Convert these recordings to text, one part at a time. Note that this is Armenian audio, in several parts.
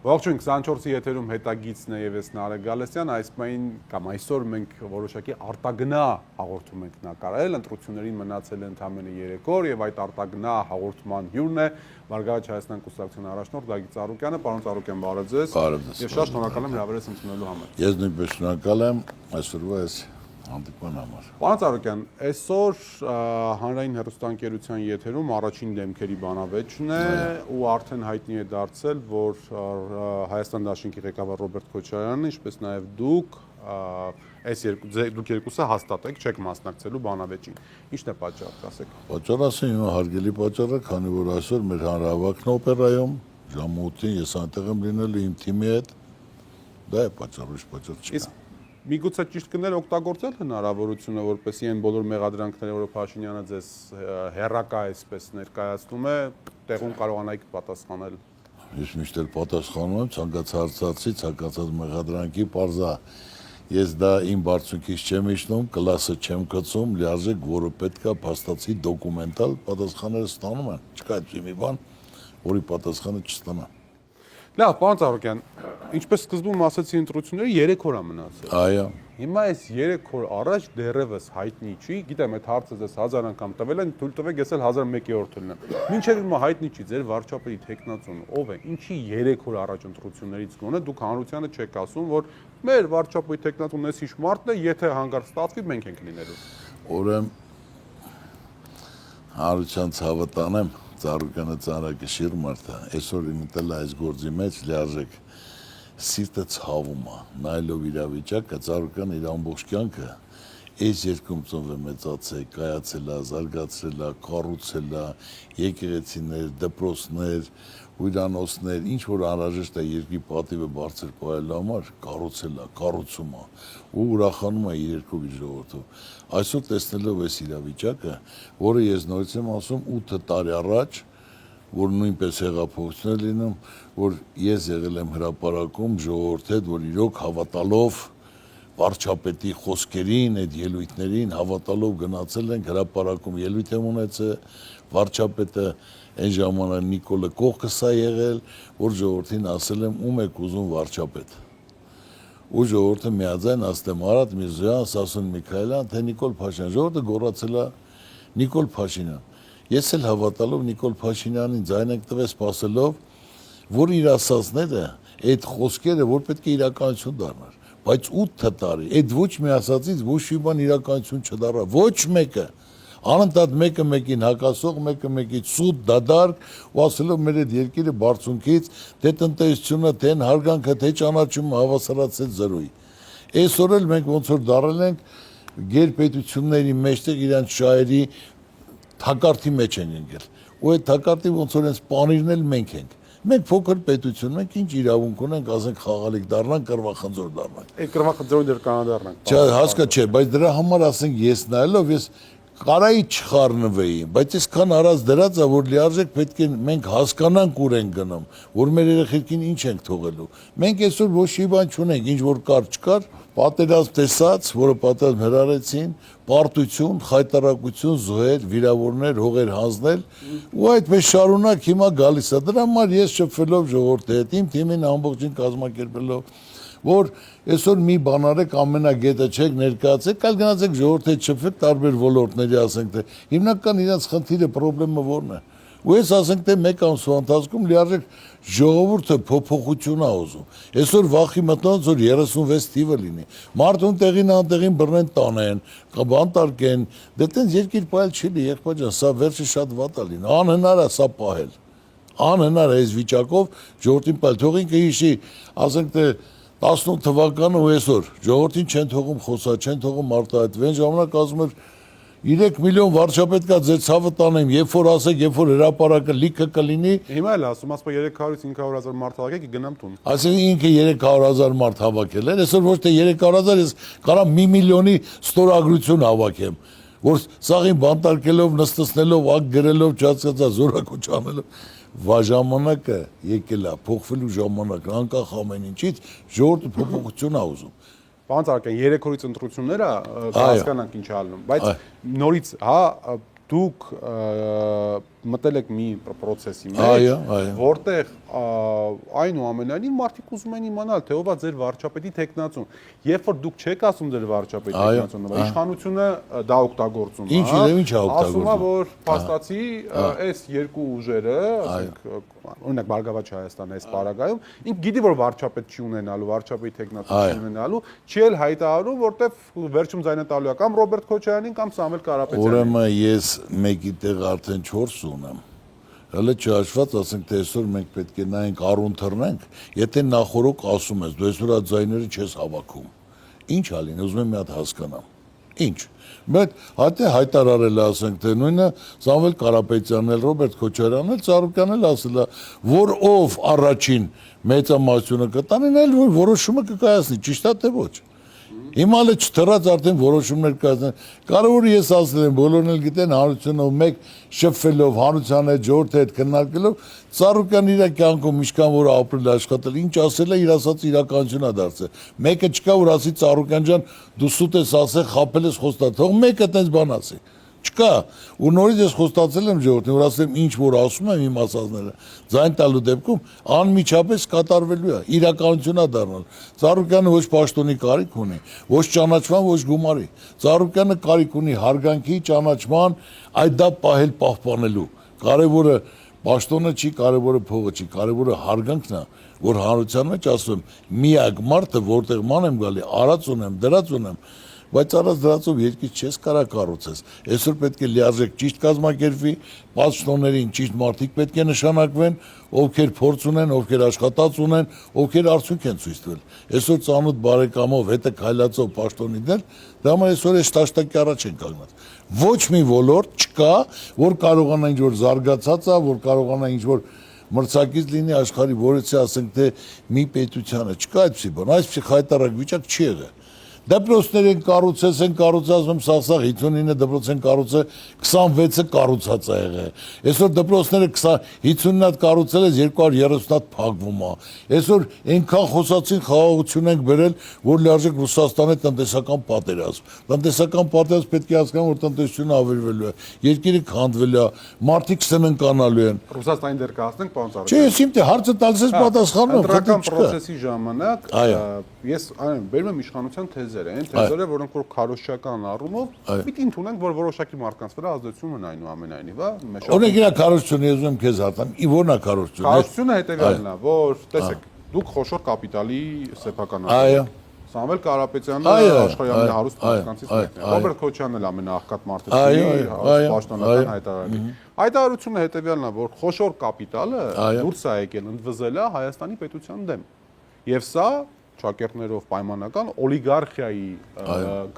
Ողջույն 24-ի եթերում հետագիծն է եւ ես Նարեկ Գալստյան, այսօր մենք որոշակի արտագնա հաղորդում ենք նկարել, ընտրություններին մնացել է ընդամենը 3 օր եւ այդ արտագնա հաղորդման հյուրն է Մարգարիտ Հայաստան կուսակցության առաջնորդ Գագիկ Ծառուկյանը, պարոն Ծառուկյան, բարև ձեզ։ Եվ շատ շնորհակալ եմ հրավերս ընդունելու համար։ Ես նույնպես շնորհակալ եմ այսօրվա այս հանդիպման համար։ Պարոն Ծառուկյան, այսօր հանրային հեռուստաընկերության եթերում առաջին դեմքերի բանավեճն է ու արդեն հայտնի է դարձել, որ Հայաստան Դաշինքի ղեկավար Ռոբերտ Քոչարյանը, ինչպես նաև դուք երկուսը հաստատ եք, չեք մասնակցելու բանավեճին։ Ինչն է պատճառը, ասեք։ Պատճառը իմ հարգելի պատճառը, քանի որ այսօր մեր հանրահավաքն է օպերայում, ժամը 8-ին ես այնտեղ եմ լինելու իմ թիմի հետ։ Դա է պատճառը, ոչ պատճառ չկա։ Միգուցե ճիշտ կներ օգտագործել հնարավորությունը, որպեսզի այն բոլոր մեղադրանքները, որը Փաշինյանը ձեզ հերրակա այսպես ներկայացնում է, տեղում կարողանայիք պատասխանել։ Ես միշտ էլ պատասխանում եմ ցանկացած հարցի, ցանկացած մեղադրանքի պարզա։ Ես դա իմ բարձունքից չեմ իջնում, կլասը չեմ գցում, լիարժեք, որը պետք է փաստացի դոկումենտալ պատասխանները ստանում են։ Չկա այդպիսի մի բան, որի պատասխանը չստանա։ Լավ, պարոն Ծառուկյան, ինչպես սկզբում ասացի, ընտրությունները 3 օր է մնացել։ Այո։ Հիմա այս 3 օր առաջ դեռևս հայտնի չի, գիտեմ, այդ հարցը ձեզ 1000 անգամ տվել են, թույլ տվեք ես էլ 1001-րդ լինեմ։ Մինչև հիմա հայտնի չի ձեր վարչապետի տեխնացուն ով է, ինչի 3 օր առաջ ընտրություններից գոնե դուք հանրությանը չեք ասում, որ մեր վարչապետի տեխնացուն էս ինչ մարդն է, եթե հանգարց ստացվի, մենք ենք լինելու։ Ուրեմն հանրության ցավը տանեմ, Ծառուկյանը ծանրակշիռ մարդ է, այսօր ինտել այս գործի մեջ լիարժեք սիրտը ցավում է, նայելով իրավիճակը, Ծառուկյանը իր ամբողջ կյանքը այս երկրում ծնվել մեծացել, կայացել է, զարգացրել է, կառուցել է, եկեղեցիներ, դպրոցներ, հյուրանոցներ, ինչ որ անհրաժեշտ է երկրի պատիվը բարձր պահելու համար, կառուցել է, կառուցում է ու ուրախանում է իր երկրի ժողովրդով։ Այսօր տեսնելով այս իրավիճակը, որը ես նորից եմ ասում 8 տարի առաջ, որ նույնպես հեղափոխություն է լինում, որ ես եղել եմ հրապարակում ժողովրդի հետ, որ իրոք հավատալով վարչապետի խոսքերին, այդ ելույթներին հավատալով գնացել ենք հրապարակում ելույթ եմ ունեցել, վարչապետը այն ժամանակ Նիկոլը կողքս է եղել, որ ժողովրդին ասել եմ ում եք ուզում վարչապետ։ Ու ժողովուրդը միաձայն ասել եմ Արադ Միրզոյան, Սասուն Միքայելյան, թե Նիկոլ Փաշինյան, ժողովուրդը գոռացել է Նիկոլ Փաշինյան։ Ես էլ հավատալով Նիկոլ Փաշինյանին ձայն ենք տվել սպասելով, որ իր ասածները, այդ խոսքերը, որ պետք է իրականություն դառնար, բայց 8 տարի, այդ ոչ մի ասածից ոչ մի բան իրականություն չդառա, ոչ մեկը, անընդհատ մեկը մեկին հակասող, մեկը մեկից սուտ, դադարք, ու ասելով մեր այդ երկիրը բարձունքից, թե տնտեսությունը, թե հարգանքը, թե ճանաչումը հավասարացել զրոյի։ Այսօր էլ մենք ոնց որ դառել ենք գերպետությունների մեջտեղ իրանց շահերի թակարդի մեջ են ընկել։ Ու այդ թակարդի ոնց որ հենց պանիրն էլ մենք ենք։ Մենք փոքր պետություն, մենք ինչ իրավունք ունենք, ասենք խաղալիք դառնանք, կռվախնձոր դառնանք։ Այդ կռվախնձորին դեռ կանադառնանք։ Չէ, հասկա չէ, բայց դրա համար ասենք ես նայելով ես կարայի չխառնվեի, բայց այսքան արած դրած է, որ լիարժեք պետք է մենք հասկանանք ուր ենք գնում, որ մեր երեխեքին ինչ ենք թողելու։ Մենք այսօր ոչ մի բան չունենք, ինչ որ կար չկար, պատերազմ տեսած, որը պատերազմ հրարեցին, պարտություն, խայտարակություն, զոհեր, վիրավորներ, հողեր հանձնել, ու այդպես շարունակ հիմա գալիս է։ Դրա համար ես շփվելով ժողովրդի հետ, իմ թիմին ամբողջին կազմակերպելով, որ այսօր մի բան արեք ամենագետը չեք ներկայացեք, կալ գնացեք ժողովրդի հետ շփվեք տարբեր ոլորտների, ասենք թե հիմնական իրենց խնդիրը պրոբլեմը որն է։ Ու ես ասենք թե մեկ ամսվա ընթացքում լիարժեք ժողովուրդը փոփոխություն է ուզում։ Այսօր վախի մտնած որ 36 թիվը լինի։ Մարդուն տեղին անտեղին բռնեն տանեն, բանտարկեն, դե տենց երկիր պահել չի լի, եղբայր ջան, սա վերջը շատ վատ է լինի։ Անհնար է սա պահել։ Անհնար է այս վիճակով ժողովրդին պահել։ Թող ինքը հիշի, ասենք թե 18 թվականը ու այսօր ժողովրդին չեն թողում խոսա, չեն թողում արտահայտվել։ Այն ժամանակ ասում էր 3 միլիոն վարչապետ կա ձեր ցավը տանեմ, երբ որ ասեք, երբ որ հրապարակը լիքը կլինի։ Հիմա էլ ասում, ասում 300-500 հազար մարդ հավաքեք, գնամ տուն։ Ասեն ինքը 300,000 մարդ հավաքել է, այսօր ոչ թե 300,000, ես կարամ 1 միլիոնի ստորագրություն հավաքեմ, որ սաղին բանտարկելով, նստեցնելով, ակ գրելով, չհասկացա զորակոչ անելով։ Ժամանակը եկել է, փոխվելու ժամանակը, անկախ ամեն ինչից, ժողովուրդը փոփոխություն է ուզում։ Պարոն Ծառուկյան, 3 օրից ընտրությունները հասկանանք ինչ ալնում, բայց նորից, հա, դուք մտել եք մի process-ի Այո, մեջ, այո։ որտեղ այնուամենայնիվ մարդիկ ուզում են իմանալ, թե ով է ձեր վարչապետի տեխնացուն։ Երբ որ դուք չեք ասում ձեր վարչապետի տեխնացունը, իշխանությունը դա օգտագործում է։ Ինչ է օգտագործում։ Ասում է, որ փաստացի այս երկու ուժերը, ասենք, օրինակ Բարգավաճ Հայաստանը այս պարագայում, ինք գիտի, որ վարչապետ չի ունենալու, վարչապետի տեխնացուն չի ունենալու, չի էլ հայտարարում, որտեվ վերջում ձայնը տալու է կամ Ռոբերտ Քոչարյանին կամ Սամվել Կարապետյանին։ Ուրեմն ես մեկի տեղ արդեն 4 ունեմ։ Հələ չհաշված, ասենք թե այսօր մենք պետք է նայենք առուն թռնենք, եթե նախորոք ասում ես, դու այսօր այդ ձայները չես հավաքում։ Ինչ ա լինի, ուզում եմ մի հատ հասկանամ։ Ինչ։ Բայց հատե հայտարարել է, ասենք թե նույնը Սամվել Կարապետյանն էլ, Ռոբերտ Քոչարյանն էլ, Ծառուկյանն էլ ասել է, որ ով առաջին մեծամասնությունը կտանեն, այլ որ որոշումը կկայացնի, ճիշտ է թե ոչ։ Հիմա էլ չթռած արդեն որոշումներ կայացնեն։ Կարևորը ես ասել եմ, բոլորն էլ գիտեն հանրությունով մեկ շփվելով, հանրության հետ, ժողովրդի հետ քննարկելով, Ծառուկյանն իր կյանքում ինչքան որ ապրել աշխատել, ինչ ասել է, իր ասած իրականություն է դարձել։ Մեկը չկա, որ ասի Ծառուկյան ջան, դու սուտ ես ասել, խաբել ես խոստացել, թող մեկը տես բան ասի։ Չկա, ու նորից ես խոստացել եմ ժողովրդին, որ ասեմ ինչ որ ասում եմ իմ ասածները, ձայն տալու դեպքում անմիջապես կատարվելու է, իրականություն է դառնալ։ Ծառուկյանը ոչ պաշտոնի կարիք ունի, ոչ ճանաչման, ոչ գումարի։ Ծառուկյանը կարիք ունի հարգանքի, ճանաչման, այդ դա պահել պահպանելու։ Կարևորը պաշտոնը չի, կարևորը փողը չի, կարևորը հարգանքն է, որ հանրության մեջ ասում եմ, միակ մարդը, որտեղ ման եմ գալի, արած ունեմ, դրած ունեմ, բայց առանց դրածով երկիր չես կարող կառուցես։ Այսօր պետք է լիարժեք ճիշտ կազմակերպվի, պաշտոններին ճիշտ մարդիկ պետք է նշանակվեն, ովքեր փորձ ունեն, ովքեր աշխատած ունեն, ովքեր արդյունք են ցույց տվել։ Այսօր ծանոթ բարեկամով հետը քայլածով պաշտոնիներ, դա համար այսօր այս տաշտակի առաջ են կանգնած։ Ոչ մի ոլորտ չկա, որ կարողանա ինչ-որ զարգացած է, որ կարողանա ինչ-որ մրցակից լինի աշխարհի որից ասենք թե մի պետությանը, չկա այդպիսի բան, այսպիսի խայտարակ վիճակ չի եղել։ Դպրոցներ են կառուցել, են կառուցած, սաղ 59 դպրոց են կառուցել, 26-ը կառուցած է եղել։ Այսօր դպրոցները 50-ն հատ կառուցել ես, 230 հատ փակվում է։ Այսօր այնքան խոսացին խաղաղություն ենք բերել, որ լիարժեք Ռուսաստանի տնտեսական պատերազմ։ Տնտեսական պատերազմ պետք է հասկանան, որ տնտեսությունը ավերվելու է, երկիրը քանդվելու է, մարդիկ սննկանալու են։ Ռուսաստանին դեռ կհասնենք, պարոն Ծառուկյան։ Չէ, ես իմ թե հարցը տալիս ես պատասխանում եմ, ընտրական process-ի ժամանակ ես բերում եմ իշխանության թեզերը, այն թեզերը, որոնք որ քարոզչական առումով պիտի ընդունենք, որ որոշակի մարդկանց վրա ազդեցություն ունեն այնուամենայնիվ, հա։ Օրինակ իրա քարոզությունը ես ուզում քեզ հարցամ, ի որն է քարոզությունը։ Քարոզությունը հետևյալն է, որ տեսեք, դուք խոշոր կապիտալի սեփականատեր եք։ Սամվել Կարապետյանը աշխարհի հարուստ մարդկանցից մեկն է։ Ռոբերտ Քոչարյանն էլ ամենաաղքատ մարդը, պաշտոնական հայտարարի։ Հայտարարությունը հետևյալն է, որ խոշոր կապիտալը դուրս է եկել ընդվզել է Հայաստանի պետության դեմ։ Եվ սա ճակերտներով պայմանական օլիգարխիայի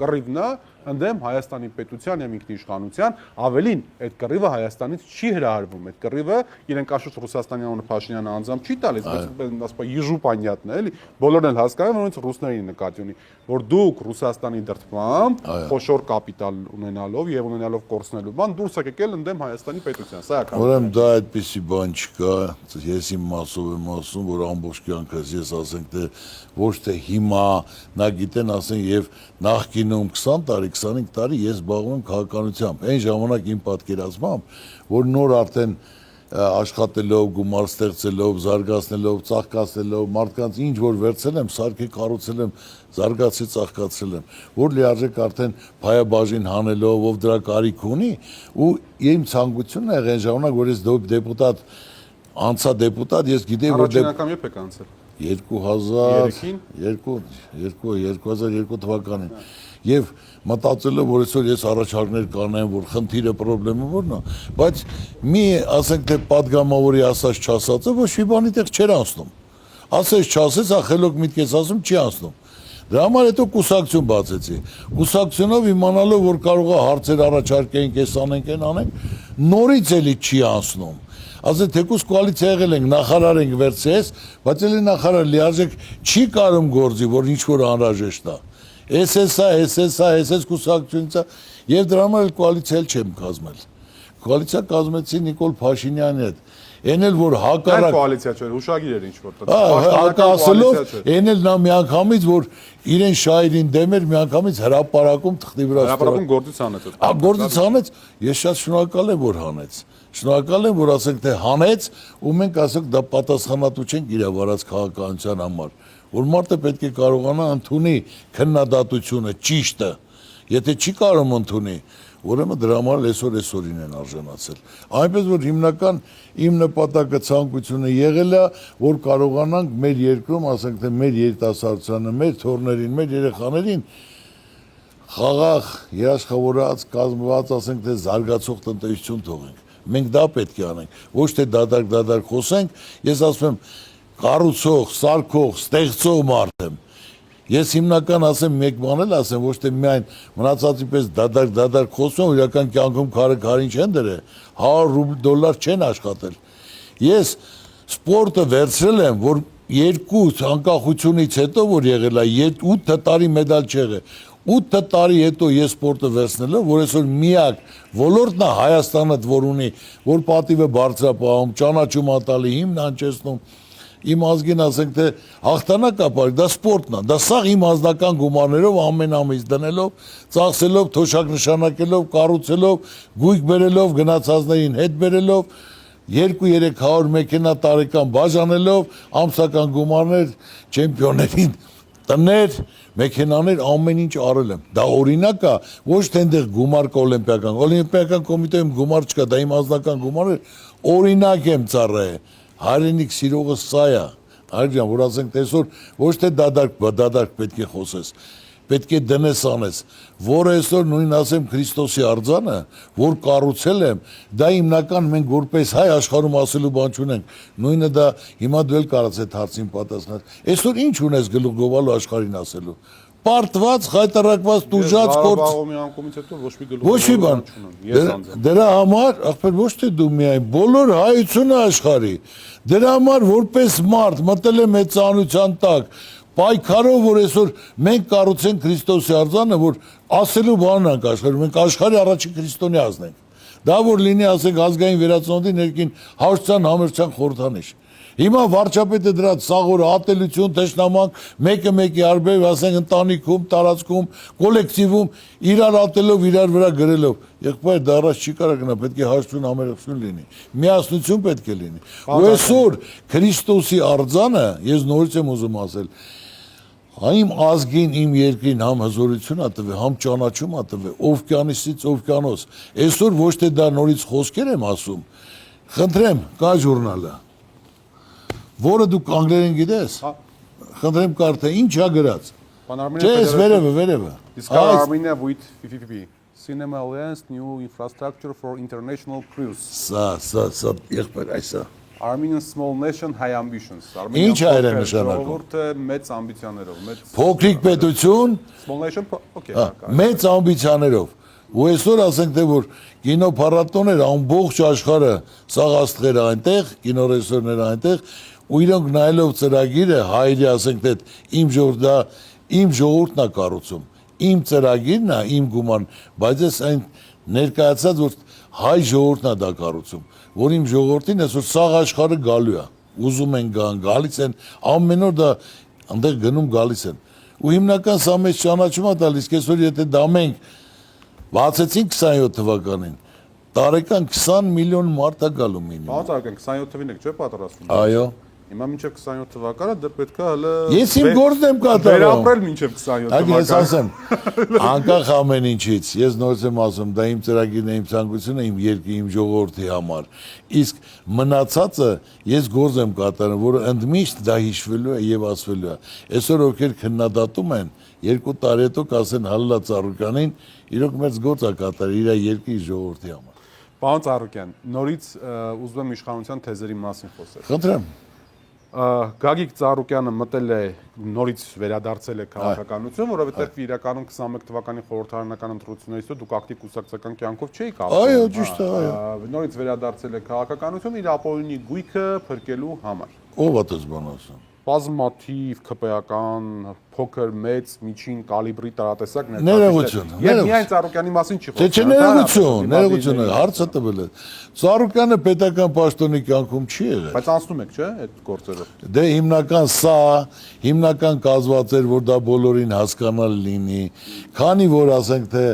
կռիվն է ընդդեմ Հայաստանի պետության եւ ինքնիշխանության, ավելին այդ կռիվը Հայաստանից չի հրահարվում, այդ կռիվը իրենք աշխուժ Ռուսաստանյան Փաշինյանը անձամբ չի տալիս, բայց ասպա իժու պանյատն է, էլի, բոլորն էլ հասկանում են, ոնց ռուսներին նկատի ունի, որ դուք Ռուսաստանի դրդմամբ խոշոր կապիտալ ունենալով եւ ունենալով կորցնելու բան դուրս եք եկել ընդդեմ Հայաստանի պետության, սա է։ Ուրեմն դա այդպիսի բան չկա, ես իմ մասով եմ ասում, որ ամբողջ կյանքս ես ասենք թե ոչ թե հիմա նա գիտեն ասեն եւ նախկինում 20 տարի 25 տարի ես զբաղվում եմ քաղաքականությամբ։ Այն ժամանակ իմ պատկերացմամբ, որ նոր արդեն աշխատելով, գումար ստեղծելով, զարգացնելով, ծաղկացնելով, մարդկանց ինչ որ վերցել եմ, սարքի կառուցել եմ, զարգացի ծաղկացրել եմ, որ լիարժեք արդեն փայաբաժին հանելով, ով դրա կարիք ունի, ու իմ ցանկությունն է այն ժամանակ, որ ես դեպուտատ, անցա դեպուտատ, ես գիտեի, որ առաջին անգամ երբ եք անցել 2002 թվականին եւ մտածելով որ այսօր ես առաջարկներ կանեմ որ խնդիրը խնդրեմը որն է բայց մի ասենք թե падգամավորի ասած չասածը ոչ մի բանի տեղ չէր անցնում ասես չասես ախելոք միտք ես ասում չի անցնում դրա համար հետո կուսակցություն բացեցի կուսակցությունով իմանալով որ կարող է հարցեր առաջարկենք այս անենք այն անենք նորից էլի չի անցնում ասել թեկուզ կոալիցիա եղել ենք նախարար ենք վերցես բայց էլի նախարար լիարժեք չի կարող գործի որ ինչ որ անհրաժեշտ է SS կուսակցությունից եւ դրա համար կոալիցիա չեմ կազմել կոալիցիա կազմեցի Նիկոլ Փաշինյանի հետ այն էլ որ հակառակ կոալիցիա չէր հուշագիր էր ինչ որ հակասելով այն էլ նա միանգամից որ իրեն շահերին դեմ էր միանգամից հրապարակում թղթի վրա հրապարակում գործից հանեց գործից հանեց ես շատ շնորհակալ եմ որ հանեց Շնորհակալ եմ, որ ասենք թե հանեց ու մենք ասենք դա պատասխանատու չենք իր վարած քաղաքականության համար, որ մարդը պետք է կարողանա ընդունի քննադատությունը, ճիշտը, եթե չի կարող ընդունի, ուրեմն դրա համար այսօրին են արժանացել։ Այնպես որ հիմնական իմ նպատակը ցանկությունը եղել է, որ կարողանանք մեր երկրում, ասենք թե մեր երիտասարդությանը, մեր թորներին, մեր երեխաներին խաղաղ, երաշխավորած, կազմված, ասենք թե զարգացող տնտեսություն թողենք։ Մենք դա պետք է անենք, ոչ թե դադար խոսենք, ես ասում եմ կառուցող, սարքող, ստեղծող մարդ եմ։ Ես հիմնական ասեմ մեկ բան էլ ասեմ, ոչ թե միայն մնացածի պես դադար խոսում, իրական կյանքում քարին չեն դրել, $100 չեն աշխատել։ Ես սպորտը վերցրել եմ, որ երկու անկախությունից հետո որ եղել է 8 տարի մեդալ չեղել։ 8 տարի հետո ես սպորտը վերցնելով, որ այսօր միակ ոլորտն է Հայաստանը, որ ունի, որ պատիվը բարձրապահում, ճանաչում ատալի, հիմն հնչեցնում, իմ ազգին ասենք թե հաղթանակ ապարի, դա սպորտն է, դա սաղ իմ անձնական գումարներով ամեն ամիս դնելով, ծախսելով, թոշակ նշանակելով, կառուցելով, գույք բերելով, գնացածներին հետ բերելով, 2-300 մեքենա տարեկան բաժանելով, ամսական գումարներ, չեմպիոններին տներ, մեքենաներ, ամեն ինչ արել եմ։ Դա օրինակ է, ոչ թե այնտեղ գումար կա օլիմպիական կոմիտեում գումար չկա, դա իմ անձնական գումարը, օրինակ եմ ծառայել։ Հայրենիք սիրողը սա է, հայրյան, որ ասենք տեսօր ոչ թե դադարք պետք է խոսես, պետք է դնես անես, որ այսօր նույն ասեմ Քրիստոսի արձանը, որ կառուցել եմ, դա հիմնական մենք որպես հայ աշխարհում ասելու բան չունենք, նույնը դա հիմա դու էլ կարաս այդ հարցին պատասխանել, այսօր ինչ ունես գլուխ գովալու աշխարհին ասելու, պարտված, խայտարակված, տուժած ոչ մի բան, դրա համար, ախպեր ոչ թե դու միայն, բոլոր հայությունը աշխարհի, դրա համար որպես մարդ մտել է մեծանության տակ, պայքարով, որ այսօր մենք կառուցենք Քրիստոսի արձանը, որ ասելու բանն ենք աշխարհում, մենք աշխարհի առաջին քրիստոնեացն ենք։ Դա որ լինի, ասենք, ազգային վերածննդի ներքին հաշտության համերցության խորհրդանիշ։ Հիմա վարչապետը դրա սաղորը ատելություն, թշնամանք, մեկը մեկի արբեր, ասենք ընտանիքում, տարածքում, կոլեկտիվում իրար ատելով, իրար վրա գրելով։ Եղբայր դա առաջ չի կարող գնա, պետք է հաշտություն համերգություն լինի։ Միասնություն պետք է լինի։ Ու այսօր Քրիստոսի արձանը, ես նորից եմ ուզում ասել, իմ ազգին, իմ երկրին համ հզորություն ա տվել, համ ճանաչում ա տվել, օվկիանոսից օվկիանոս։ Այսօր ոչ թե դա նորից խոսքեր եմ ասում, խնդրեմ, կա ժուրնալը, որը դու անգլերեն գիտես, խնդրեմ կարդա, ինչ ա գրած։ Չես, վերևը։ Իսկ Armenia with FFP, Cinema Alliance New Infrastructure for International Cruise. Սա, եղբայր, այսա։ Armenian Small Nation High Ambitions. Ինչ այր է նշանակում։ Ժողովուրդը մեծ ամբիցիաներով, Փոքրիկ պետություն, Small Nation, okay, մեծ ամբիցիաներով։ Ու այսօր ասենք թե որ կինոփառատոներ ամբողջ աշխարհը սաղ աստղերը այնտեղ, կինոռեժիսորները այնտեղ, ու իրենք նայելով ծրագիրը հայրի ասենք թե իմ ժողովուրդն է կառուցում, իմ ծրագիրն է, իմ գումարն, բայց ես այն ներկայացած որ հայ ժողովուրդն է դա կառուցում, որ իմ ժողովրդին այսօր սաղ աշխարհը գալու է, ուզում են գան, գալիս են, ամեն օր դա այնտեղ գնում գալիս են։ Ու հիմնական սա մեծ ճանաչում է տալիս, այսօր եթե դա մենք բացեցին 27 թվականին, տարեկան 20 միլիոն մարդ է գալու մինիմում։ Բաց արքան 27 թվին եք չէ պատրաստվում։ Այո։ Հիմա մինչև 27 թվականը դեռ պետք է հələ Ես իմ գործն եմ կատարում։ Վերապրել մինչև 27 թվականը։ Ես ասեմ, անկախ ամեն ինչից, ես նորից եմ ասում, դա իմ ծրագիրն է, իմ ցանկությունը, իմ երկրի, իմ ժողովրդի համար։ Իսկ մնացածը ես գործ եմ կատարում, որը ընդմիշտ դա հիշվելու է եւ ասվելու է։ Այսօր ովքեր քննադատում են, 2 տարի հետո կասեն Հալլա Ծառուկյանին, իրոք մեծ գործ է կատարել իր երկրի ժողովրդի համար։ Պարոն Ծառուկյան, նորից ուզում եմ իշխանության թեզերի մասին խոսել։ Խնդրեմ։ Գագիկ Ծառուկյանը մտել է նորից վերադարձել է քաղաքականություն, որովհետև իրականում 21 թվականի խորհրդարանական ընտրություններից հետո դուք ակտիվ կուսակցական կյանքով չէիք ապրում։ Այո, ճիշտ է, այո։ Նորից վերադարձել է քաղաքականություն իր ապօրինի գույքը փրկելու համար։ Ո՞վ է դες բան ասում։ Բազմաթիվ ԿՊ-ական, փոքր, մեծ, միջին կալիբրի տարատեսակ ներողություն։ Եվ միայն Ծառուկյանի մասին չի Չէ, ներողություն, հարցը տվել է։ Ծառուկյանը պետական պաշտոնի կյանքում չի եղել։ Բայց անցնում եք, չէ՞, այդ գործերով։ Դե հիմնական սա, հիմնական կազմված էր, որ դա բոլորին հասկանալ լինի, քանի որ ասենք թե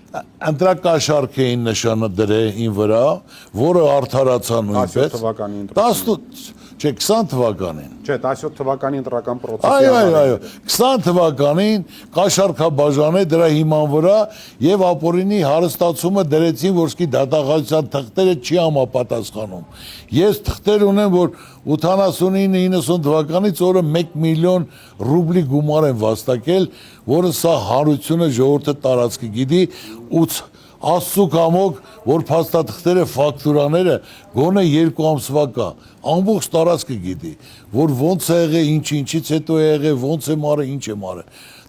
ընտրակաշարք էին նշանադրել ին վրա, որը արդարացան 17 նույնպես։ թվականի 18, չէ, 20 թվականին։ Չէ, 17 թվականի ընտրական պրոցեսի Այո, 20 թվականին կաշառքաբաժան է դրա հիման վրա եւ ապօրինի հարստացումը դրեցին, որ սկի դատախազության թղթերը չի համապատասխանում։ Ես թղթեր ունեմ, որ 89-90 թվականից օրը 1 միլիոն ռուբլի գումար են վաստակել, որը սա հանրությունը ժողովուրդը տարածքի գիտի ու Աստծու կամոք, որ փաստաթղթերը, ֆակտուրաները գոնե 2 ամսվա կա, ամբողջ տարածքը գիտի, որ ոնց է եղել, ինչից հետո է եղել, ոնց է մարը, ինչ է մարը։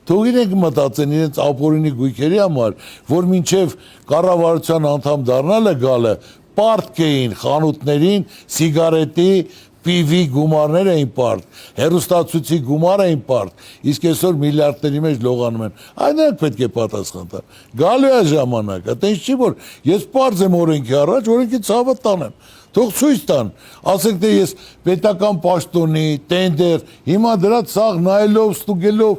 Թող իրենք մտածեն իրենց ապօրինի գույքերի համար, որ մինչև կառավարության անդամ դառնալը գալը պարտք էին խանութներին, սիգարետի, PV գումարներ էին պարտ, հերոստացույցի գումար էին պարտ, իսկ այսօր միլիարդների մեջ լողանում են։ Այն նրանք պետք է պատասխան տան։ Գալու է ժամանակը, այտենց չի որ ես պարզ եմ օրենքի առաջ, օրենքի ցավը տանեմ։ Թող ցույց տան, ասենք թե ես պետական պաշտոնի, տենդեր, հիմա դրա ցաղ նայելով, ստուգելով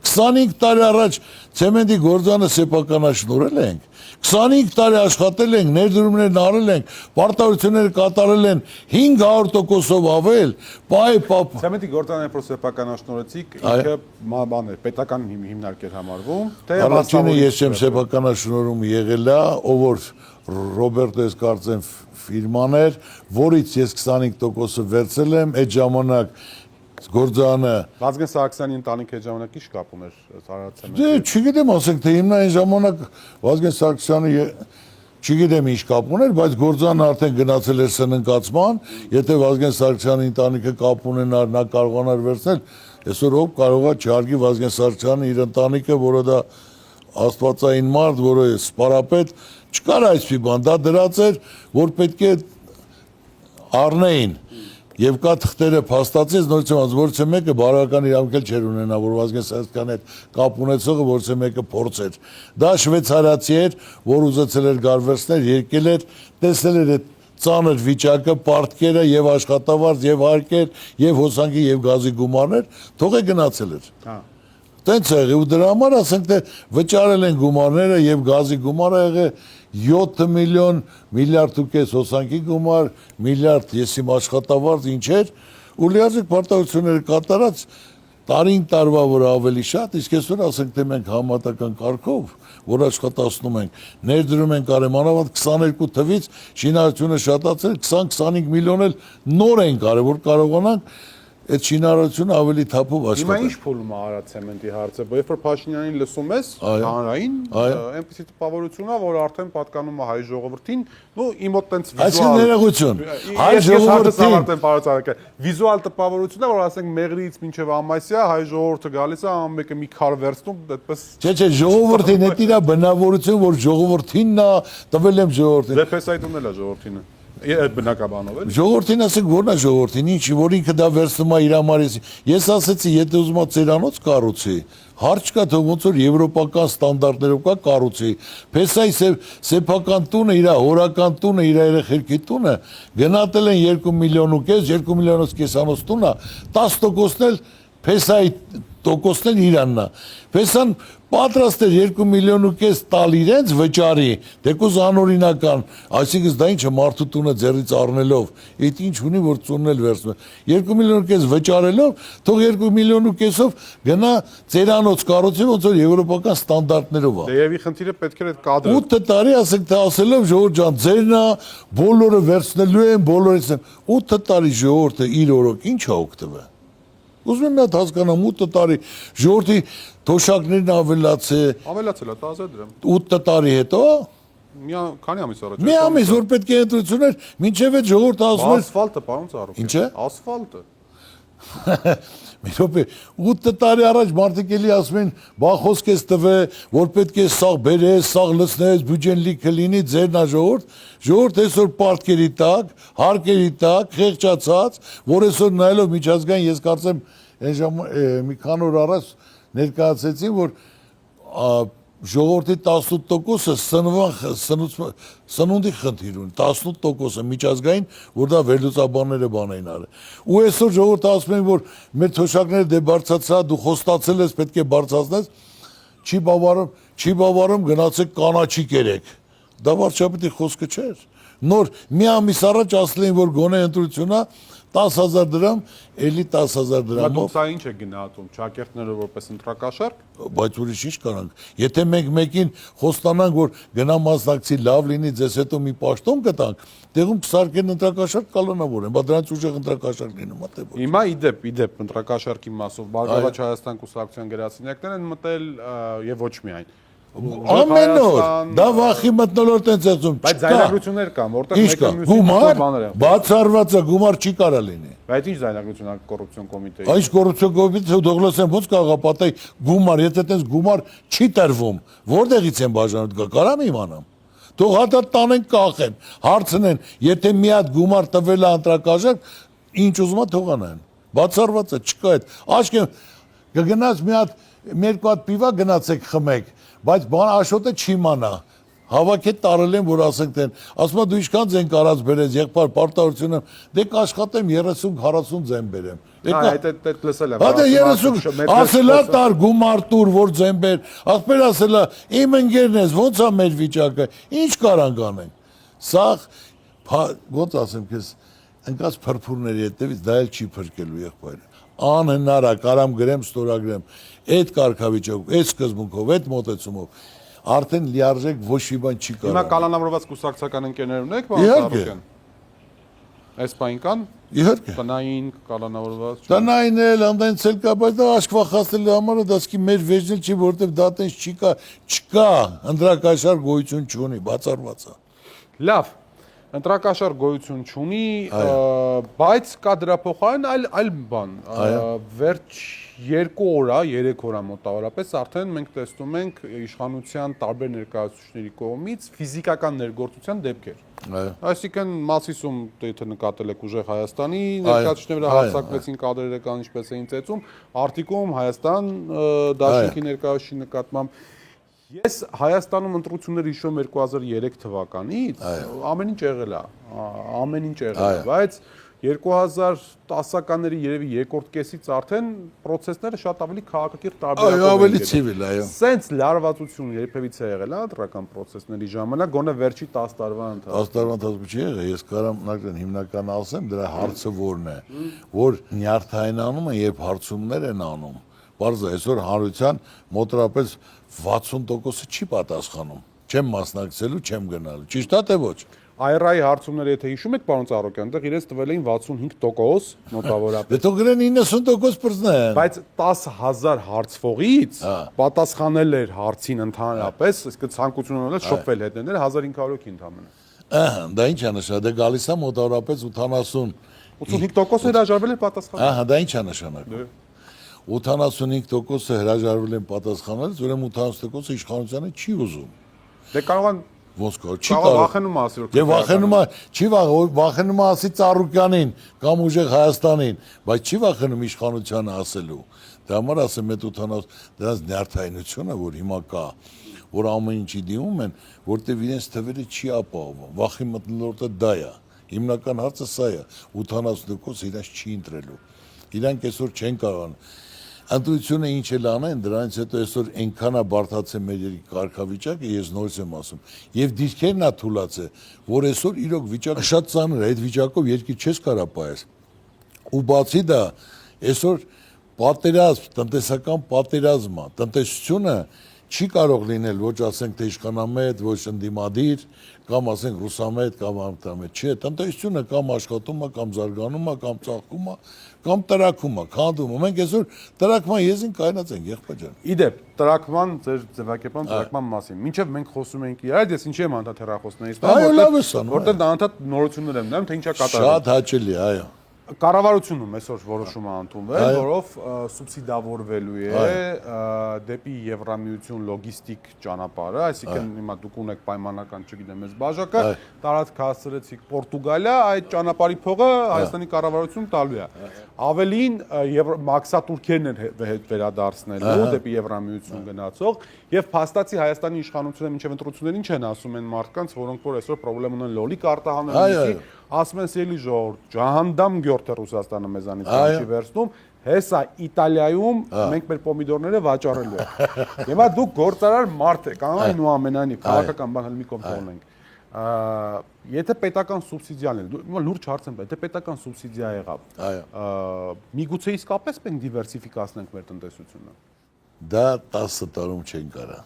25 տարի առաջ ցեմենտի գործանը սեփականաշնորհել ենք։ 25 տարի աշխատել ենք, ներդրումներ արել ենք, պարտավորություններ կատարել են 500%-ով ավել, պայ Ցեմենտի գործարանի պրոսեպականաշնորհեցիք, ինքը բան է, պետական հիմնարկ էր համարվում, թե Առաջինը ես չեմ սեփականաշնորհում եղել է, ով որ Ռոբերտո ես կարծեմ ֆիրման էր, որից ես 25%-ը վերցել եմ, այդ ժամանակ գործանը Վազգեն Սարգսյանի ընտանիքի ժամանակ ի՞նչ կապ ուներ Արարատցեմենտի։ Դե չգիտեմ, ասենք թե հիմա այն ժամանակ Վազգեն Սարգսյանը չգիտեմ ինչ կապ ուներ, բայց գործանը արդեն գնացել էր սննկացման, եթե Վազգեն Սարգսյանի ընտանիքը կապ ունենար, նա կարողանար վերցնել, այսօր ով կարող է չհարգի Վազգեն Սարգսյանը իր ընտանիքը, որը դա աստվածային մարդ, որը սպարապետ, չկար այսպիսի բան, դա դրած էր, որ պետք է առնեին Եվ կա թղթերը փաստացից նորից եմ ասում, որից մեկը բարոյական իրավունք չէր ունենա, որ Վազգեն Սարգսյանի հետ կապ ունեցողը որից մեկը փորձեր։ Դա շվեյցարացի էր, որ ուզեցել էր գարվերցնել, եկել էր, տեսել էր այդ ծանր վիճակը, պարտքերը եւ աշխատավարձ եւ հարկեր եւ հոսանքի եւ գազի գումարներ, թող է գնացել էր։ Հա։ Տենց է եղել ու դրա համար ասենք թե վճարել են գումարները եւ գազի գումարը եղել 7 միլիոն միլիարդ ու կես հոսանքի գումար, միլիարդ եսիմ աշխատավարձ ինչեր ու լիարժեք պարտավորությունները կատարած տարին տարվա վրա ավելի շատ, իսկ այսօր ասենք թե մենք համատական կարգով, որ աշխատացնում ենք, ներդրում ենք արեմանավանդ 22 թվից շինարարությունը շատացել 20-25 միլիոն էլ նոր են կարել, որ կարողանանք այդ շինարարությունը ավելի թափով աշխատել։ Հիմա ինչ փուլում է Արարատցեմենտի հարցը, երբ որ Փաշինյանին լսում ես, հանրային, այնպեսի տպավորություն է, որ արդեն պատկանում է հայ ժողովրդին, ու իմ մոտ տենց Այսինքն ներողություն, հայ ժողովրդին վիզուալ տպավորություն է, որ ասենք Մեղրիից մինչև Ամասիա հայ ժողովուրդը գալիս է, ամեն մի քար վերցնում, այդպես Չէ, ժողովրդին հետ իր բնավորություն, որ ժողովրդինն է, տվել եմ ժողովրդին։ Դեպեսայտումն էլ է ժողովրդին։ Այդ բնակաբանով էլ։ Ժողովրդին ասենք որն է ժողովրդին, ինչ որ ինքը դա վերցնում է իր համարից։ Ես ասեցի, եթե ուզում ես ծերանոց կառուցի, հարց կա թե ոնց որ եվրոպական ստանդարտներով կա կառուցի։ Փեսայի սեփական տունը, իր հորական տունը, իր երեխեքի տունը գնահատել են 2 միլիոն ու կես, 2 միլիոնից կեսանոց տունը, 10%-ն էլ Փեսայի տոկոսն էլ իրանն է։ Փեսան պատրաստ էր 2 միլիոն ու կես տալ իրենց վճարի, դեկոս անօրինական, այսինքն դա ինչը մարդու տունը ձեռից առնելով, այդ ինչ ունի որ ծունն էլ վերցնում է։ 2 միլիոն ու կես վճարելով, թող 2 միլիոն ու կեսով գնա ծերանոց կառուցի, ոնց որ եվրոպական ստանդարտներով է։ Դե եւ ի խնդիրը պետք է այդ կադրը 8 տարի ասենք թե ասելով ժողովուրդ ջան, ձերն է, բոլորը վերցնելու են, բոլորից են։ 8 տարի ժողովուրդը իր օրոք ինչ է օգտվել։ Ուզում եմ նա հասկանամ 8 տարի ժողովրդի թոշակներն ավելացել է տազը դրամ 8 տարի հետո քանի ամիս առաջ մի ամիս որ պետք է ընտրություններ մինչև այդ ժողովուրդը ասում է ասֆալտը պարոն Ծառուկյան Ինչ է ասֆալտը մի րոպե 8 տարի առաջ մարդիկ էլի ասում են բա խոսք ես տվե որ պետք է սաղ բերես սաղ լցնես բյուջեն լիքը լինի ձերնա ժողովուրդ այսօր պարտքերի տակ հարկերի տակ խեղճացած որ այսօր նայելով միջազգային ես կարծեմ այն մի քանի օր առաջ ներկայացեցին որ ժողովրդի 18%-ը սնունդի խնդիր ունի 18%-ը միջազգային որ դա վերլուծաբանները բան էին արել ու այսօր ժողովուրդը ասում են որ մեր թոշակները դե բարձրացա դու խոստացել ես պետք է բարձրացնես չի բավարարում գնացեք կանաչի կերեք։ Դա վարչապետի խոսքը չէր։ Նոր մի ամիս առաջ ասել էին, որ գոնե ընտրությունա 10,000 դրամ, էլի 10,000 դրամով։ Սա ինչ է գնահատում, ճակերտները որպես ընտրակաշարք։ Բայց ուրիշ ինչ կանանք։ Եթե մենք մեկին խոստանանք, որ գնա մասնակցի, լավ լինի, ձեզ հետո մի պաշտոն կտանք, տեղում կսարքեն ընտրակաշարք կալանավորեն, բայց դրանց ուժեղ ընտրակաշարք լինում է թե ոչ։ Հիմա իդեպ ընտրակաշարքի մասով Բարգավաճ Հայաստան կուսակցության գրասենյակներն են մտել եւ ոչ միայն։ Ամեն օր դա վախի մտնոլորտ են ծեցում։ Բայց զայնագրություններ կան, որտեղ մեկը գումար բացառված է, գումար չի կարա լինի։ Բայց ինչ զայնագրություն է կոռուպցիոն կոմիտեի։ Այս կոռուպցիոն կոմիտեը Դողլոսյան ոնց կարող է պատահի գումար, եթե այդպես գումար չի տրվում, որտեղից են բաժանում, կարամ իմանամ։ Թող հատա տանեն կախեն, հարցնեն, եթե մի հատ գումար տվել է ընտրակաշարք, ինչ ուզում է թողանան։ Բացառված է, չկա այդ։ Աչքեմ կգնաց մի հատ երկու հատ պիվա գնացեք խմեք, բայց բան Աշոտը չի իմանա։ Հավաքետ տարել են, որ ասենք դեն, ասում է դու ինչքան ձեն կարած բերես, եղբայր պարտավորությունը, դե կաշխատեմ 30-40 ձեն բերեմ։ Այդ լսել եմ։ Հա դե 30 ասելա տար գումար տուր, որ ձեն բեր, ախպեր ասելա իմ ընկերն ես, ոնց է մեր վիճակը, ինչ կարանք անենք։ Սա ոնց ասեմ քեզ, ընկած փրփուրների հետևից դա էլ չի փրկելու եղբայրը։ Անհնար է, կարամ գրեմ, ստորագրեմ, այդ կարգավիճակով, այդ սկզբունքով, այդ մոտեցումով արդեն լիարժեք ոչ մի բան չի կարող։ Հիմա կալանավորված կուսակցական ընկերներ ունեք, պարոն Ծառուկյան։ Այս բան կան։ Իհարկե։ Տնային կալանավորված։ Տնային էլ, անդայնց էլ կա, բայց դա աշկվախացնելու համար է, դասկի մեր վեճնել չի, որովհետև դա տենց չկա, ընտրակաշար գոյություն չունի, բացառված է։ Լավ, ընտրակաշար գոյություն չունի, բայց կա դրա փոխարեն այլ բան։ Վերջ 2 օրա, 3 օրա մոտավորապես արդեն մենք տեսնում ենք իշխանության տարբեր ներկայացուցիչների կողմից ֆիզիկական ներգործության դեպքեր։ Այսինքն Մասիսում եթե նկատել եք ուժեղ Հայաստանի ներկայացուցիչների վրա հարձակվեցին կադրերը կան ինչպես էին ծեծում, Արտիկում Հայաստան դաշինքի ներկայացուցիչի նկատմամբ Ես Հայաստանում ընտրություններ հիշում 2003 թվականից, ամեն ինչ եղել է, բայց 2010-ականների երևի երկրորդ կեսից արդեն process-ները շատ ավելի քաղաքակիրթ տարբերակով են։ Ավելի ցիվիլ, այո։ Սենց լարվածություն երբևիցե եղել է ընտրական process-ների ժամանակ, գոնե վերջի 10 տարվա ընթացքում։ 10 տարվա ընթացքում չի եղել, ես կարամ հիմնական ասեմ, դրա հարցը որն է, որ նյարդային անում են, երբ հարցումներ են անում։ Բարձր այսօր հանրության մոտավորապես 60%-ը չի պատասխանում։ Չեմ մասնակցելու, չեմ գնալու։ Ճիշտ է թե ոչ։ Այրայի հարցումները եթե հիշում եք, պարոն Ծառուկյան, այնտեղ իրենց տվել էին 65% մոտավորապես։ Դե թող գրեն 90% բրձնեն։ Բայց 10,000 հարցվողից պատասխանել էր հարցին ընդհանրապես, իսկ ցանկություն ունել շփվել հետները 1500-ի ընդամենը։ Ահա, դա ինչ է նշանակում։ Դե գալիս է մոտավորապես 85% հրաժարվել էր պատասխանել։ Ահա, դա ինչ է նշանակում։ 85%-ը հրաժարվել են պատասխանել, ուրեմն 80%-ը իշխանությանը չի ուզում։ Դե կարող են ոնց կարող, չի կարող։ Վախենում ասել։ Դե վախենում է, չի վախենում է ասի Ծառուկյանին կամ ուժեղ Հայաստանին, բայց չի վախենում իշխանությանը ասելու։ Դա համար ասեմ այդ 80 դրանց նյարդայնությունը, որ հիմա կա, որ ամեն ինչի դիմում են, որտեղ իրենց թվերը չի ապահովում։ Վախի մտնոլորտը դա է։ Հիմնական հարցը սա է, 80% իրենց չի ընտրելու։ Իրանք այսօր չեն կարող ընտրությունը ինչ էլ անեն, դրանից հետո այսօր այնքան է բարդացել մեր երկրի կարգավիճակը, ես նորից եմ ասում, եւ դիրքերն է թուլացել, որ այսօր իրոք վիճակը շատ ծանր է, այդ վիճակով երկիր չես կարող պահես։ Ու բացի դա, այսօր պատերազմ, տնտեսական պատերազմ է, տնտեսությունը չի կարող լինել ոչ ասենք թե իշխանամետ, ոչ ընդդիմադիր, կամ ասենք ռուսամետ, կամ անդամետ, չէ, տնտեսությունը կամ աշխատում է, կամ զարգանում է, կամ ծաղկում է, կամ տրակում է, քանդում է։ Մենք այսօր տրակման եզին կայնած ենք, եղբայր ջան։ Իդեպ, տրակման ձեր ձևակերպման տրակման մասին։ Մինչև մենք խոսում ենք իրար, ես ինչի եմ անդադ հեռախոսներից տամ, որտեղ դա անդադ նորություններ եմ նայում, թե ինչա կատարվում։ Շատ հաճելի, այո։ Կառավարությունում այսօր որոշում է ընդունվել, որով սուբսիդավորվելու է դեպի Եվրամիություն լոգիստիկ ճանապարհը, այսինքն հիմա դուք ունեք պայմանական, չգիտեմ, այս բաժակը, տարածք հասցրեցիք Պորտուգալիա, այդ ճանապարհի փողը Հայաստանի կառավարությունն տալու է։ Ավելին մաքսատուրքերն են հետ վերադարձնելու դեպի Եվրամիություն գնացող Եվ փաստացի Հայաստանի իշխանությունը մինչև ընտրություններին չեն ասում են մարդկանց, որոնք որ այսօր խնդրեմ ունեն լոլիկ արտահանել, ասում են սիրելի ժողովուրդ, ջահանդամ գյորթ է Ռուսաստանը մեզանից չի վերցնում, հեսա Իտալիայում մենք մեր պոմիդորները վաճառելու ենք։ Հիմա դուք գործարար մարդ եք, այնուամենայնիվ քաղաքական բան հəl մի կողմ թողնենք։ Եթե պետական սուբսիդիան է, հիմա լուրջ հարց եմ, եթե պետական սուբսիդիա եղավ, միգուցե իսկապես մենք դիվերսիֆիկացնենք մեր տնտեսությունը։ Դա 10 տարում չեն կարա,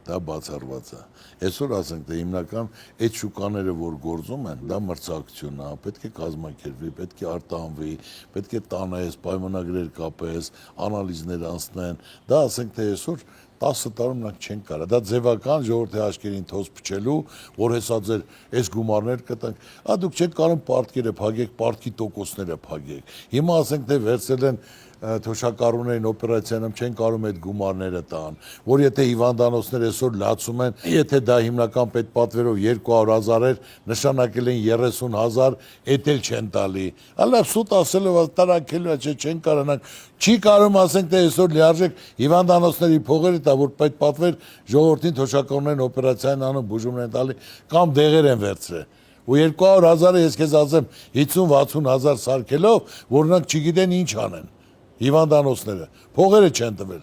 դա բացառված է։ Այսօր ասենք, թե հիմնական այդ շուկաները, որ գործում են, դա մրցակցություն է, պետք է կազմակերպվի, պետք է արտահանվի, պետք է տանես, պայմանագրեր կապես, անալիզներ անցնեն, դա ասենք, թե այսօր 10 տարում նրանք չեն կարա, դա ձևական ժողովրդի աչքերին թոզ փչելու, որ հեսա ձեր այս գումարներ կտանք, դուք չեք կարող պարտքերը փակեք, պարտքի տոկոսները փակեք։ Հիմա ասենք, թե վերցել են թոշակառուներին օպերացիայում չեն կարող այդ գումարները տան, որ եթե հիվանդանոցներ այսօր լացում են, եթե դա հիմնական պետպատվերով 200,000 էր, նշանակել են 30,000, էդ էլ չեն տալի։ Ալավ սուտ ասելով տարակելու չեն կարողանանք, չի կարող ասենք թե այսօր լիարժեք հիվանդանոցների փողերը տա, որ պետպատվեր ժողովրդին թոշակառուներին օպերացիան անում բուժումներ են տալի, կամ դեղեր են վերցրել։ Ու 200,000-ը ես քեզ ասեմ 50-60,000 սարքելով, որ նրանք չգիտեն ինչ անեն։ Հիվանդանոցները, փողերը չեն տվել։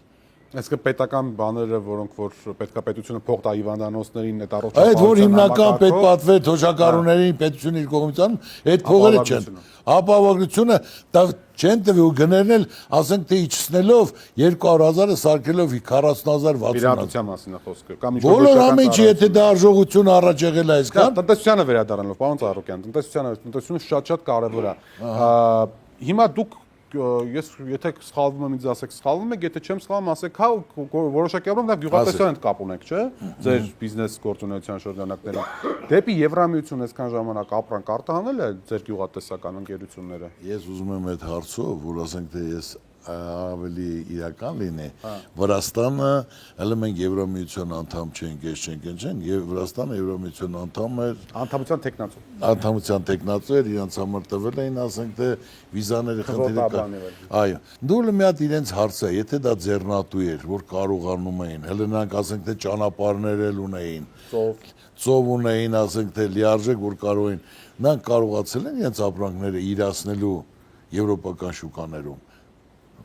Այսինքն պետական բաները, որոնք որ պետքապետությունը փող տա հիվանդանոցներին, այդ առողջապահության այդ որ հիմնական պետպատվեր թոշակառուներին պետությունը իր կողմից անում, այդ փողերը չեն։ Ապահովությունը չեն տվի ու գներն էլ, ասենք թե իջցնելով 200,000-ը սարքելով 40,000 60,000։ Պիրատության մասին է խոսքը։ Կամ բոլոր ամենի, եթե դա արժողություն առաջ եղել է այսքան, տնտեսությանը վերադառնալով, պարոն Ծառուկյան, տնտեսությունը շատ կարևոր է։ Հիմա դուք ես եթե սխալվում եմ ինձ ասեք սխալվում եք, եթե չեմ սխալվում ասեք հա որոշակի առումով դա գյուղատնտեսության հետ կապ ունեք, չէ՞, ձեր բիզնես գործունեության շրջանակներում։ Դեպի Եվրամիություն այսքան ժամանակ ապրանք արտահանել է ձեր գյուղատնտեսական ընկերությունները։ Ես ուզում եմ այդ հարցով, որ ասենք թե ես ավելի իրական լինի, Վրաստանը հələ մենք Եվրամիության անդամ չենք, ես չենք, եւ Վրաստանը Եվրամիության անդամ է, անդամության տեխնացու։ Անդամության տեխնացու էր, իրենց համար տվել էին, ասենք թե վիզաների խնդիրը կա։ Այո, դուրը մի հատ իրենց հարց է, եթե դա ձեռնատու էր, որ կարողանում էին, հələ նրանք ասենք թե ճանապարհներ էլ ունեին, ծով ունեին, ասենք թե լիարժեք, որ կարող էին, նրանք կարողացել են իրենց ապրանքները իրացնելու եվրոպական շուկաներում։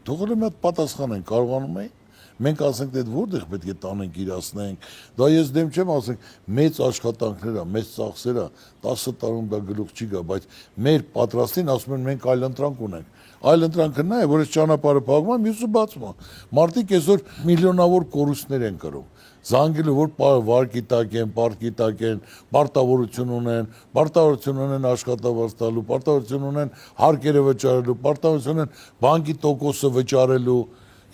Թողել եմ այդ պատասխան են կարողանում էին։ Մենք ասենք թե որտեղ պետք է տանենք իրացնենք։ Դա ես դեմ չեմ ասենք մեծ աշխատանքներ է, մեծ ծախսեր է, 10 տարում դա գլուխ չի գա, բայց մեր պատրաստին ասում են մենք այլ ընտրանք ունենք։ Այլ ընտրանքը նա է, որ այս ճանապարհը փակվում է, մյուսը բացվում է։ Մարդիկ այսօր միլիոնավոր կորուստներ են կրում։ Զանգելու որ վարկի տակ են, պարտքի տակ են, պարտավորություն ունեն աշխատավարձ տալու, պարտավորություն ունեն հարկերը վճարելու, պարտավորություն ունեն բանկի տոկոսը վճարելու,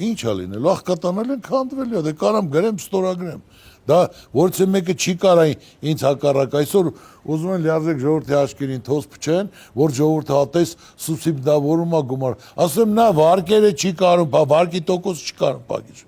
ինչ է լինելու, աղքատանել են քանդվելու, դե կարամ գրեմ, ստորագրեմ։ Դա որից մեկը չի կարա ինձ հակառակ այսօր ուզում են լիարժեք ժողովրդի աչքերին թոզ փչեն, որ ժողովուրդը հատես սուբսիդավորում է գումար։ Ասում եմ նա վարկերը չի կարող, վարկի տոկոսը չի կարող փակել։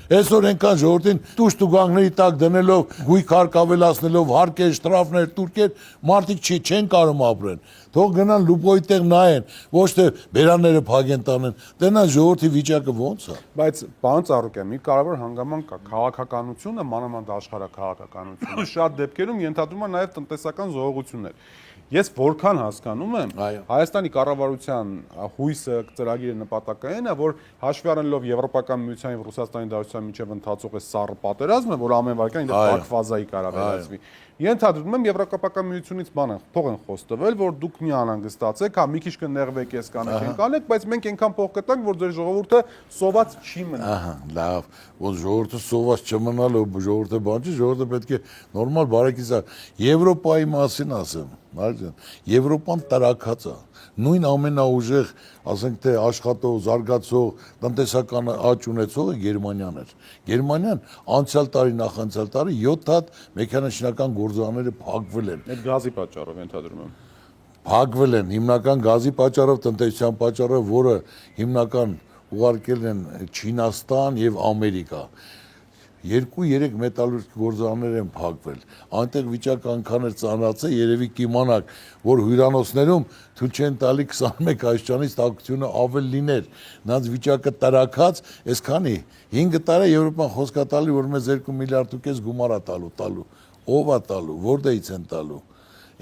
Այսօր այնքան ժողովրդին տուշ տուգանքների տակ դնելով, գույք հարկ ավելացնելով, հարկեր, շտրաֆներ, տուրքեր, մարդիկ չեն կարող ապրեն։ Թող գնան լուպոյի տեղ նայեն, ոչ թե բերանները փակեն տանեն։ Դենա ժողովրդի վիճակը ո՞նց է։ Բայց պարոն Ծառուկյան, մի կարևոր հանգամանք կա, քաղաքականությունը, մանավանդ աշխարհաքաղաքականությունը շատ դեպքերում ենթադրում է նաև տնտեսական զողողություններ։ Ես որքան հասկանում եմ, Հայաստանի կառավարության հույսը, ծրագիրը նպատակային է, որ հաշվի առնելով Եվրոպական միության եւ Ռուսաստանի Դաշնության միջև ընթացող այս սառը պատերազմը, որ ամեն վարքան ինձ փակվազայի կարա վերածվի։ Ենթադրում եմ Եվրոպական միությունից բանը փող են խոստվել, որ դուք մի անհանգստացեք, հա մի քիչ կներվեք, ես կանեք, կանեք, բայց մենք այնքան փող կտանք, որ ձեր ժողովուրդը սոված չի մնա։ Ահա, լավ, որ ժողովուրդը սոված չմնալու, ժողովուրդը բան չի, ժողովուրդը պետք է նորմալ բարեկիցա։ Եվրոպայի մասին ասեմ, Մարջան, Եվրոպան տրակած է։ Նույն ամենաուժեղ, ասենք թե աշխատող, զարգացող, տնտեսական աճ ունեցողը Գերմանիան էր։ Գերմանիան անցյալ տարի, նախանցյալ տարի 7 հատ մեքանաշինական գործարանները փակվել են։ Այդ գազի պատճառով ենթադրում եմ։ Փակվել են հիմնական գազի պատճառով, տնտեսության պատճառով, որը հիմնական ուղարկել են Չինաստան եւ Ամերիկա։ 2-3 մետալուրգիկ գործարաններ են փակվել։ Այնտեղ վիճակը այնքան էր ծանրացել, երևի կիմանաք, որ հյուրանոցներում թույլ չեն տալի 21 աստիճանից տաքությունը ավել լիներ։ Նրանց վիճակը տրակած, այսքանի 5 տարի Եվրոպան խոսք է տալի, որ մեզ 2 միլիարդ ու կես գումար է տալու։ Ով է տալու, որտեղից են տալու։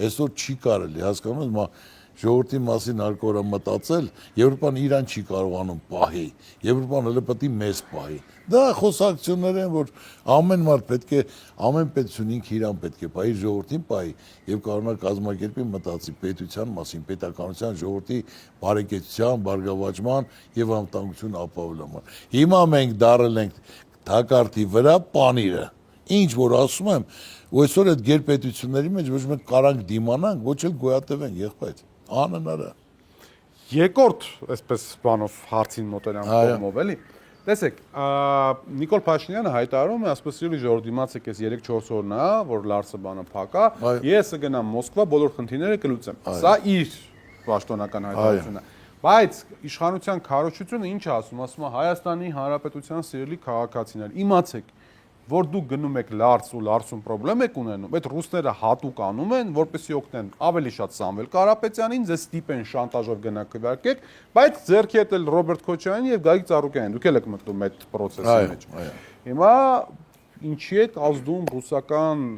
Այսօր չի կարելի, հասկանում ես, ժողովրդի մասին հարկորը մտածել, Եվրոպան իրան չի կարողանում պահի, Եվրոպան հələ պետք է մեզ պահի։ Դա խոսակցություններ են, որ ամեն մարդ պետք է, ամեն պետություն ինքը իրան պետք է պահի, ժողովրդին պահի եւ կարողանա կազմակերպի մտածի պետության մասին, պետականության, ժողովրդի բարեկեցության, բարգավաճման եւ անվտանգություն ապահովելու։ Հիմա մենք դարել ենք թակարդի վրա պանիրը։ Ինչ որ ասում եմ, ու այսօր այդ գերպետությունների մեջ ոչ մենք կարանք դիմանանք, ոչ էլ գոյատևենք, եղբայր։ Անհնար է։ Երկրորդ, այսպես բանով հարցին մոտենանք կողմով, էլի։ Տեսեք, Նիկոլ Փաշինյանը հայտարարում է, ասպես իրի ժողովրդի դիմաց եկես 3-4 օրն է, որ Լարսը բանը փակա, ես կգնամ Մոսկվա, բոլոր խնդիրները կլուծեմ։ Սա իր պաշտոնական հայտարարությունն է։ Բայց իշխանության քարոզչությունը ինչ է ասում, ասում է Հայաստանի Հանրապետության սիրելի քաղաքացիներ, իմացեք, որ դուք գնում եք Լարս ու Լարսում խնդրեմ եք ունենում, այդ ռուսները հատուկ անում են, որպեսզի օգնեն ավելի շատ Սամվել Կարապետյանին, ձեզ ստիպեն շանտաժով գնաք քվարկեք, բայց ձեռքի հետ էլ Ռոբերտ Քոչարյանին եւ Գագիկ Ծառուկյանին, դուք եք մտնում այդ process-ի մեջ։ Հիմա ինչի է ազդում ռուսական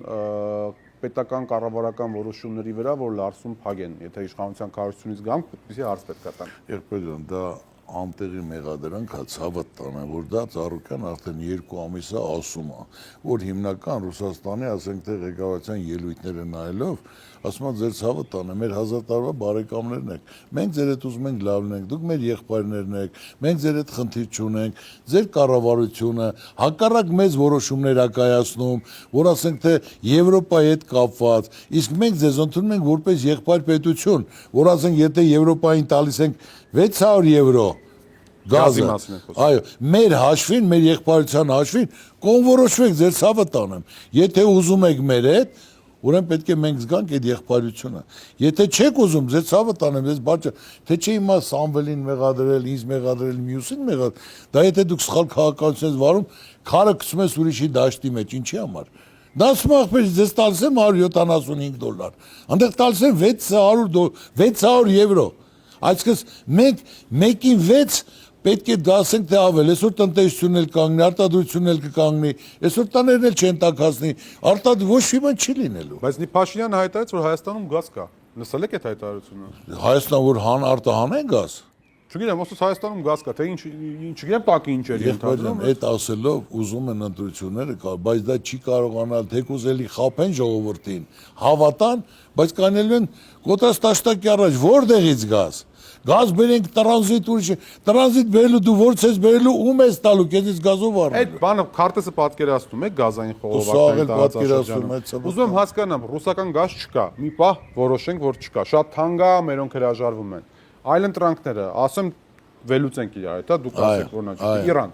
պետական կառավարական որոշումների վրա, որ Լարսում փակեն, եթե իշխանության քարոզությունից գանք, այդպեսի հարց պետք է տան։ Երբեք դա անտեղի մեղադրանք է, ցավը տանեմ, որ դա Ծառուկյան արդեն 2 ամիս է ասում է, որ հիմնական Ռուսաստանի, ասենք թե ղեկավարության ելույթները նայելով, ասում է ձեր ցավը տանեմ, մեր 1000 տարվա բարեկամներն եք, մենք ձեր հետ ուզում ենք լավ լինենք, դուք մեր եղբայրներն եք, մենք ձեր հետ խնդիր չունենք, ձեր կառավարությունը հակառակ մեզ որոշումներ ա կայացնում, որ ասենք թե Եվրոպայի հետ կապված, իսկ մենք ձեզ ընդունում ենք որպես եղբայր պետություն, որ ասենք եթե Եվրոպային տալիս ենք 600 եվրո գազը, այո, մեր հաշվին, մեր եղբայրության հաշվին, կոնվորոշվեք ձեր ցավը տանեմ, եթե ուզում եք մեր հետ, ուրեմն պետք է մենք զգանք այդ եղբայրությունը, եթե չեք ուզում, ձեր ցավը տանեմ, ես բաճը, թե չէ հիմա Սամվելին մեղադրել, ինձ մեղադրել, մյուսին մեղադրել, դա եթե դուք սխալ քաղաքականություն եք վարում, քարը գցում ես ուրիշի դաշտի մեջ, ինչի համար։ Դա սմախպես ձեզ տալիս եմ $175, այնտեղ տալիս եմ 600 եվրո, այսինքն մենք մեկին 6 պետք է դասենք թե ավել, այսօր տնտեսությունն էլ կանգնի, արտադրությունն էլ կկանգնի, այսօր տաներն էլ չեն տաքացնի, ոչ մի բան չի լինելու։ Բայց Փաշինյանը հայտարարեց, որ Հայաստանում գազ կա։ Լսել եք այդ հայտարարությունը։ Հայաստան որ արտահանեն գազ։ Չգիտեմ, ոսոց Հայաստանում գազ կա, թե ինչ, չգիտեմ տակի ինչ էր ընդհանրում։ Այդ ասելով ուզում են ընտրությունները կա, բայց դա չի կարողանալ թեկուզ էլի խափեն ժողովրդին, հավատան, բայց կանելու են կոտրած տաշտակի առաջ որտեղից գազ։ Գազ բերենք տրանզիտ ուրիշ, տրանզիտ բերելու դու ո՞րց ես բերելու, ում ես տալու, քեզից գազով առնելու։ Այդ բանը քարտեզը պատկերացնում է գազային խողովակային տարածաշրջանում։ Ուզում եմ հասկանամ, ռուսական գազ չկա, մի պահ որոշենք, որ չկա, շատ թանկ է, մերոնք հրաժարվում են։ Այլ ընտրանքները, ասեմ վերլուծենք իրար, դա դուք ասեք որ նա չկա, Իրան։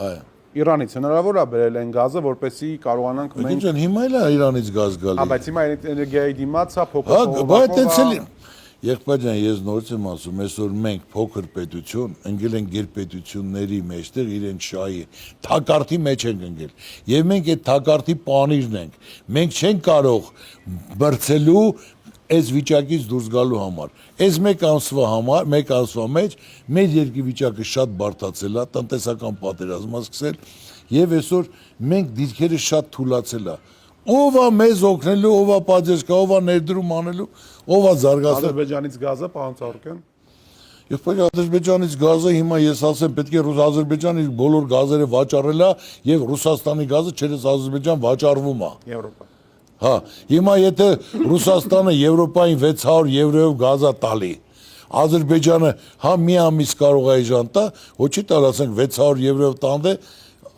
Այո։ Իրանից հնարավոր է բերել այն գազը, որպեսզի կարողանանք մենք։ Ինչ հիմա էլ է Իրանից գազ գալի։ Բայց հիմա էներգիայի դիմաց է փոքր։ Եղբայրան, ես նորից եմ ասում, այսօր մենք փոքր պետություն, ընկել ենք գերպետությունների մեջտեղ իրենց շահի, թակարդի մեջ ենք ընկել, եւ մենք այդ թակարդի պանիրն ենք, մենք չենք կարող բրցելու այս վիճակից դուրս գալու համար, այս մեկ ամսվա մեջ մեր երկրի վիճակը շատ բարդացել է, տնտեսական պատերազմ է սկսել, եւ այսօր մենք դիրքերը շատ թուլացել է, ով է մեզ օգնելու, ով է պատժկա, ով է ներդրում անելու, ով է զարգացել։ Ադրբեջանից գազը, պարոն Ծառուկյան։ Եվ պետք է Ադրբեջանից գազը հիմա ես ասեմ, պետք է Ադրբեջանի բոլոր գազերը վաճառել է եւ Ռուսաստանի գազը չերես Ադրբեջան վաճառվում է։ Եվրոպա։ Հա, հիմա եթե Ռուսաստանը Եվրոպային 600 եվրոյով գազա տալի, Ադրբեջանը հա մի ամիս կարող է այժմ տա, ոչ չի տալ, ասենք 600 եվրոյով տանդե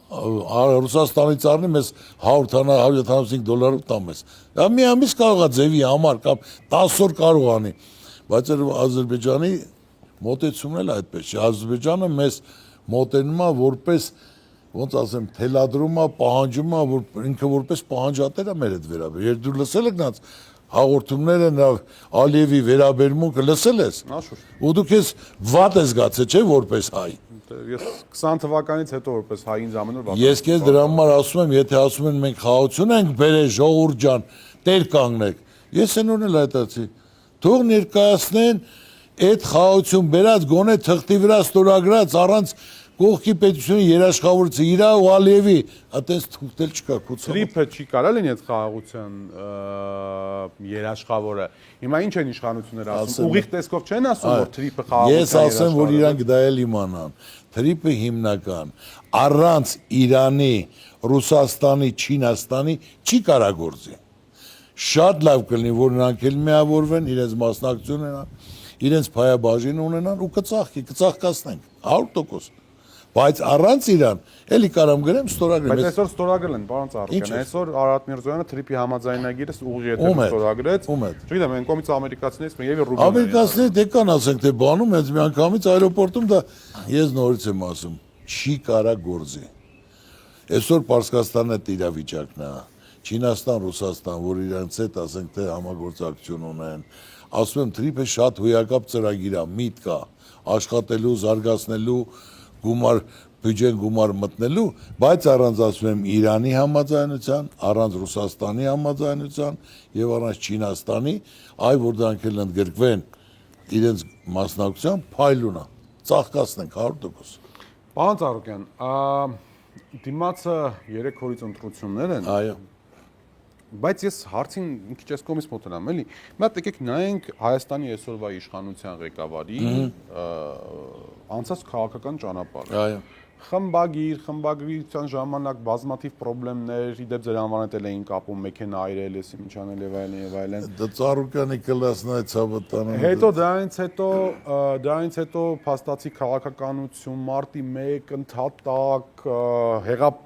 Ռուսաստանից առնի մեզ $175 տամ ես։ Դա մի ամիս կարող է ձևի համար կամ 10 օր կարող անի, բայց Ադրբեջանի մոտեցումն էլ այդպես չէ։ Ադրբեջանը մեզ մոտենում է որպես, ոնց ասեմ, թելադրում է, պահանջում է, որ ինքը որպես պահանջատեր է մեր հետ վերաբերվում։ Երբ դու լսել եք նրանց հաղորդումները, նա Ալիևի վերաբերմունքը լսել ես։ Ու դու քեզ վատ ես զգացել, չէ՞ որպես հայ։ Ես 20 թվականից հետո որպես հայ ինձ ամեն օր Ես քեզ դրա համար ասում եմ, եթե ասում են մենք խաղաղություն ենք բերել ժողովուրդ ջան, տեր կանգնեք։ Ես այնօրն էլ այդացի։ Թող ներկայացնեն այդ խաղաղություն բերած գոնե թղթի վրա ստորագրած առանց կողքի պետությունը երաշխավորիչը իրա ու Ալիևի, այտենց թուղթել չկա քուցը։ Տրիփը չի կարա լինի այդ խաղաղության երաշխավորը։ Հիմա ինչ են իշխանությունները ասում։ Ուղիղ տեսքով չեն ասում, որ տրիփը խաղաղության Ես ասեմ, որ իրանք դա էլ իմանան։ Տրիփը հիմնական առանց Իրանի, Ռուսաստանի, Չինաստանի չի կարա գործի։ Շատ լավ կլինի, որ նրանք էլ միավորվեն, իրենց մասնակցություն ունենան, իրենց փայաբաժին ունենան ու կծաղկացնենք 100%։ Բայց առանց Իրան, էլի կարամ գրեմ ստորագրեմ։ Բայց այսօր ստորագրել են, պարոն Ծառուկյան, այսօր Արարատ Միրզոյանը տրիփի համաձայնագիրը ուղիղ եթերում ստորագրեց։ Չգիտեմ, այն կողմից ամերիկացիներից եւ ռուբլի։ Ամերիկացիները դե կան ասենք, թե բանում հենց միանգամից այրոպորտում դա ես նորից եմ ասում, չի կարա գործի։ Այսօր Պարսկաստանն է իրավիճակն է։ Չինաստան, Ռուսաստան, որ իրանց հետ ասենք թե համագործակցություն ունեն, ասում եմ տրիփը շատ հույակապ ծրագիր է, միտք է, աշխատելու, զարգացնելու գումար բյուջեն գումար մտնելու, բայց առանց ասում եմ Իրանի համաձայնության, առանց Ռուսաստանի համաձայնության եւ առանց Չինաստանի, այ որ դրանք էլ ընդգրկվեն իրենց մասնակցությամբ, փայլունա, ծաղկացնենք 100%։ Պարոն Ծառուկյան, դիմացը 3 օրից ընտրություններ են։ Այո։ Բայց ես հարցին մի քիչ այս կողմից մոտենամ, էլի։ Մի հատ եկեք նայենք Հայաստանի այսօրվա իշխանության ղեկավարի անցած քաղաքական ճանապարհը։ Այո։ Խմբագրության ժամանակ բազմաթիվ խնդիրներ, իդեպ ձեր անվանետել էին կապում մեքենա այրել, էսի ինչ անել եւ այլն եւ այլն։ Դա Ծառուկյանի կլասնա է ցավտանը։ Հետո դրանից հետո փաստացի քաղաքականություն, մարտի 1 ընդհատակ,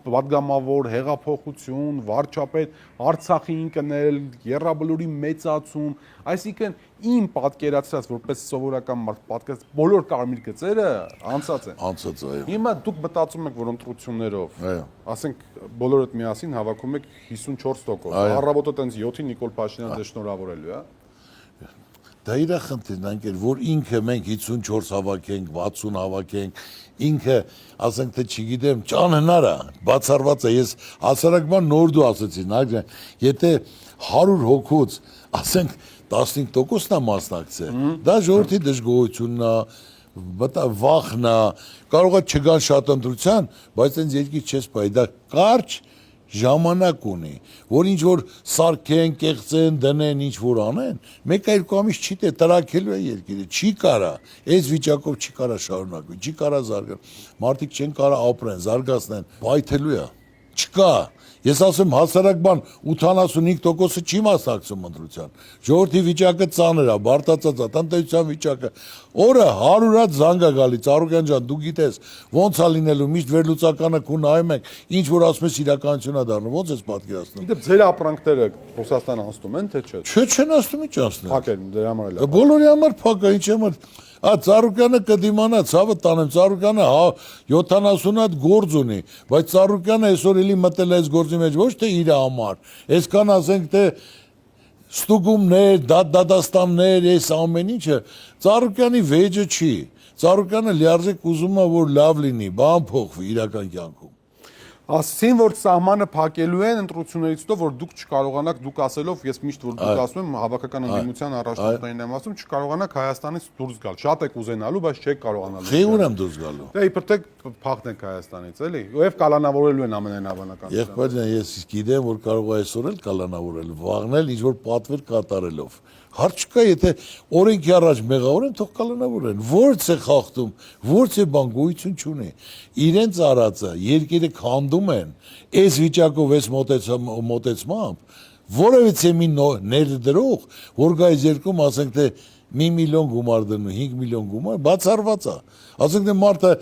պատգամավոր հեղափոխություն, վարչապետ Արցախի ընկնել, Եռաբլուրի մեծացում, այսինքն իմ պատկերացրած որպես սովորական մարդ պատկերած բոլոր կարմիր գծերը անցած են։ Անցած այո։ Հիմա դուք մտածում եք, որ ընտրություններով, Այո։ ասենք բոլորդ միասին հավաքում եք 54%։ Առավոտը տենց 7-ին Նիկոլ Փաշինյանը դե շնորհավորելու է։ Դա իր խնդիրն է, որ ինքը մենք 54 հավաքենք, 60 հավաքենք, ինքը ասենք թե չգիտեմ, ճանհնար է, բացառված է, ես հասարակական նոր դու ասեցի, եթե 100 հոգուց, ասենք 15%-ն է մասնակցել, դա ժողովրդի դժգոհությունն է, վախն է, կարող է չգան շատ ընտրության, բայց այնց երկիր չես պահի, դա կարճ ժամանակ ունի, որ ինչ որ սարքեն, կեղծեն, դնեն, ինչ որ անեն, մեկ-երկու ամիս չի թե տրաքելու է երկիրը, չի կարա, այս վիճակով չի կարա շարունակվի, չի կարա զարգանալ, մարդիկ չեն կարա ապրեն, զարգացնեն, բայթելու է, չկա, ես ասում հասարակական 85%-ը չի մասնակցում ընտրության, ժողովրդի վիճակը ծանր է, բարդացած է, տնտեսության վիճակը, օրը 100-ած զանգ է գալի, Ծառուկյան ջան, դու գիտես, ոնց է լինելու, միշտ վերլուծականը քու նայում ենք, ինչ որ ասում ես իրականություն է դառնում, ոնց ես պատկերացնում։ Իդեպ ձեր ապրանքները Ռուսաստան անցնում են, թե չէ։ Չէ, չեն ասում ինչ անցնել։ Փակ են, դրա համար էլ։ Բոլորի համար փակ է, ինչ համար։ Ծառուկյանը կդիմանա, ցավը տանեմ, Ծառուկյանը 70 հատ գործ ունի, բայց Ծառուկյանը այսօր էլի մտել է այս գործի մեջ ոչ թե իր համար, այսքան ասենք թե ստուգումներ, դատաստաններ, այս ամեն ինչը Ծառուկյանի վեճը չի։ Ծառուկյանը լիարժեք ուզում է որ լավ լինի, բան փոխվի իրական կյանքում։ Ասեցին, որ սահմանը փակելու են ընտրություններից հետո, որ դուք չկարողանաք, դուք ասելով, ես միշտ որ դուք ասում եմ, հավաքական ընդդիմության առաջնորդներին եմ ասում, չկարողանաք Հայաստանից դուրս գալ։ Շատ եք ուզենալու, բայց չեք կարողանալու։ Խի ունեմ դուրս գալու։ Դե իբր թե փախնենք Հայաստանից, էլի։ Եվ կալանավորելու են ամենայնաբանական։ Եղբայրն ես գիտեմ, որ կարող է այսօր էլ կալանավորել, վաղնել ինչ որ պատվեր կատարելով։ Հարց չկա, եթե օրենքի առաջ մեղավոր են, թող կալանավորեն։ Ո՞րց է խախտում, ո՞րց է բան գոյություն չունի։ Իրենց արածը երկիրը քանդում են, այս վիճակով այս մոտեցմամբ, որևիցե մի ներդրող, որ գա այս երկում, ասենք թե 1 միլիոն գումար դնում, 5 միլիոն գումար, բացառված է։ Ասենք թե մարդը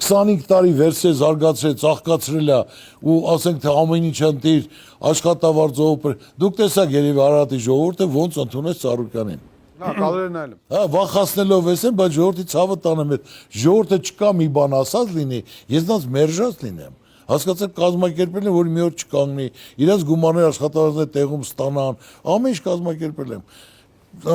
25 տարի վերցրել, զարգացրել, ծաղկացրել է ու ասենք թե ամեն ինչ ընտիր, աշխատավարձով, դուք տեսաք երևի Արարատի ժողովուրդը ոնց ընդունեց Ծառուկյանին։ Նա կալերն այլն։ Հա, վախացնելով էսեն, բայց ժողովրդի ցավը տանեմ այդ ժողովուրդը չկա մի բան ասած լինի, ես նրանց մերժած լինեմ։ Հասկացեք կազմակերպել են, որ մի օր չկանգնի, իրենց գումարներ աշխատավարձներ տեղում ստանան, ամեն ինչ կազմակերպել եմ։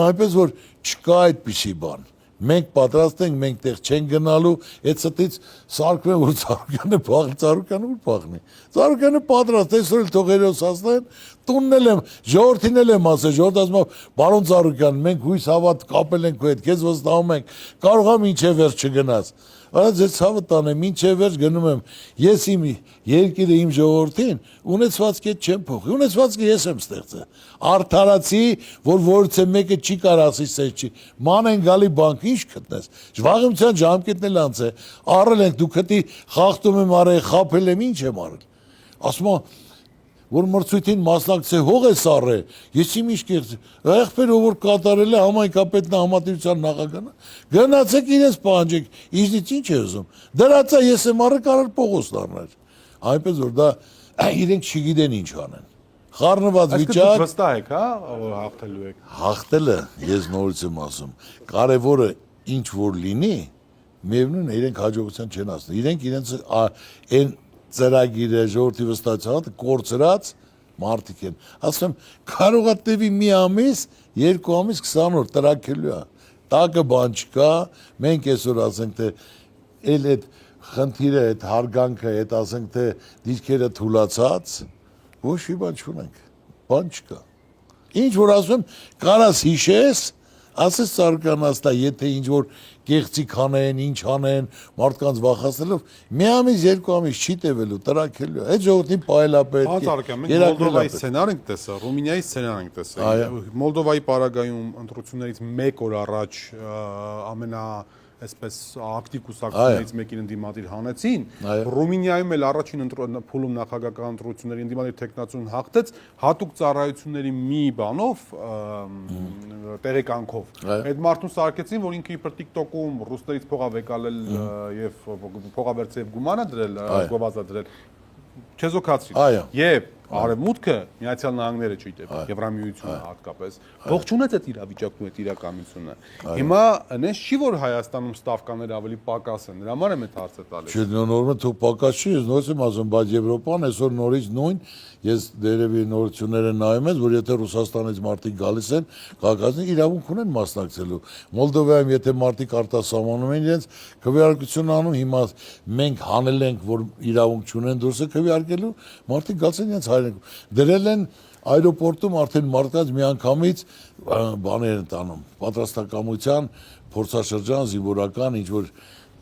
Այնպես որ չկա այդպիսի բան։ Մենք պատրաստ ենք, մենք տեղ չենք գնալու, այդ ստից սարկվեն, որ Ծառուկյանը փախ, Ծառուկյանը ուր փախնի։ Ծառուկյանը պատրաստ, այսօր էլ թող հերոսացնեն, տունն էլ եմ, ժողովրդին էլ եմ ասել, ժողովուրդ ասում է, պարոն Ծառուկյան, մենք հույս հավատ կապել ենք քո հետ, քեզ վստահում ենք, կարող եմ ինչև վերջ չգնաց։ Բայց ես ցավը տանեմ, ինչև վերջ գնում եմ, ես իմ երկիրը իմ ժողովրդին ունեցվածքի հետ չեմ փոխի, ունեցվածքը ես եմ ստեղծել։ Արդարացի, որ որից է մեկը չի կարող ասի, սեզ չի։ Ման են գալի բանկ, ինչ գտնես։ Ժվաղեմցյան ժամկետն էլ անց է։ Առել ենք, դու քտի խախտում եմ արել, խափել եմ, ինչ եմ արել։ Ասում եմ, որ մրցույթին մասնակցե հող է սառել, ես իմ ինչ կերծ, եղբերը որ կատարել է համայնքապետն համատիրության նախագահը, գնացեք իրենց պահանջեք, իզնից ինչ է ուզում, դրածա ես եմ առել կարար Պողոս դառնալ, այնպես որ դա իրենք չգիտեն ինչ անեն, խառնված վիճակ։ Այսինքն վստահ եք, հա, որ հաղթելու եք։ Հաղթելը, ես նորից եմ ասում, կարևորը ինչ որ լինի, միևնույն է իրենք հաջողության չեն հասնում, իրենք իրենց այն ծրագիրը ժողովրդի վստահության կորցրած մարդիկ են։ Ասում եմ, կարող է տևի մի ամիս, 2 ամիս, 20 օր տրաքելու է։ Տակը բան չկա, մենք այսօր ասենք թե էլ այդ խնդիրը, այդ հարգանքը, այդ ասենք թե դիրքերը թուլացած, ոչ մի բան չունենք, բան չկա։ Ինչ որ ասում եմ, կարաս հիշես, ասես Ծառուկյան աստա, եթե ինչ որ կեղծիք անեն, ինչ անեն, մարդկանց վախացնելով, մի ամիս, 2 ամիս չի տևելու, տրաքելու։ Այդ ժողովրդին պայելապետ։ Պարոն Ծառուկյան, մենք Մոլդովայի սցենար ենք տեսել, Ռումինիայի սցենար ենք տեսել։ Մոլդովայի պարագայում ընտրություններից 1 օր առաջ այսպես ակտիվ կուսակցություններից մեկին ընդդիմադիր հանեցին, Ռումինիայում էլ առաջին փուլում նախագահական ընտրությունների ընդդիմադիր տեխնացուն հաղթեց հատուկ ծառայությունների մի բանով, տեղեկանքով։ Այդ մարդուն սարքեցին, որ ինքը իբր TikTok-ում ռուսներից փող վեկալել եւ փողավերցել գումանը դրել, գովազդա դրել, չեզոքացրին։ Եվ Արևմուտքը, Միացյալ Նահանգները չի դեպի Եվրամիությունը հատկապես, ողջունեց այդ իրավիճակն ու այդ իրականությունը։ Հիմա նես չի որ Հայաստանում ստավկաները ավելի պակաս են, դրա համար եմ այդ հարցը տալիս։ Չէ, նորմալ թող պակաս չի, ես նորից եմ ասում, բայց Եվրոպան այսօր նորից նույն, ես դերևի նորությունները նայում եմ, որ եթե Ռուսաստանից մարդիկ գալիս են, քաղաքացիներ իրավունք ունեն մասնակցելու։ Մոլդովայում եթե մարդիկ արտասահմանում են իրենց քվեարկություն անում, հիմա մենք հանել ենք, որ իրավունք չունեն դուրսը քվեարկելու, մարդիկ գալիս են իրենց դրել են այրոպորտում արդեն մարդկանց միանգամից բաներ են տանում, պատրաստակամության, փորձաշրջան, զինվորական, ինչ որ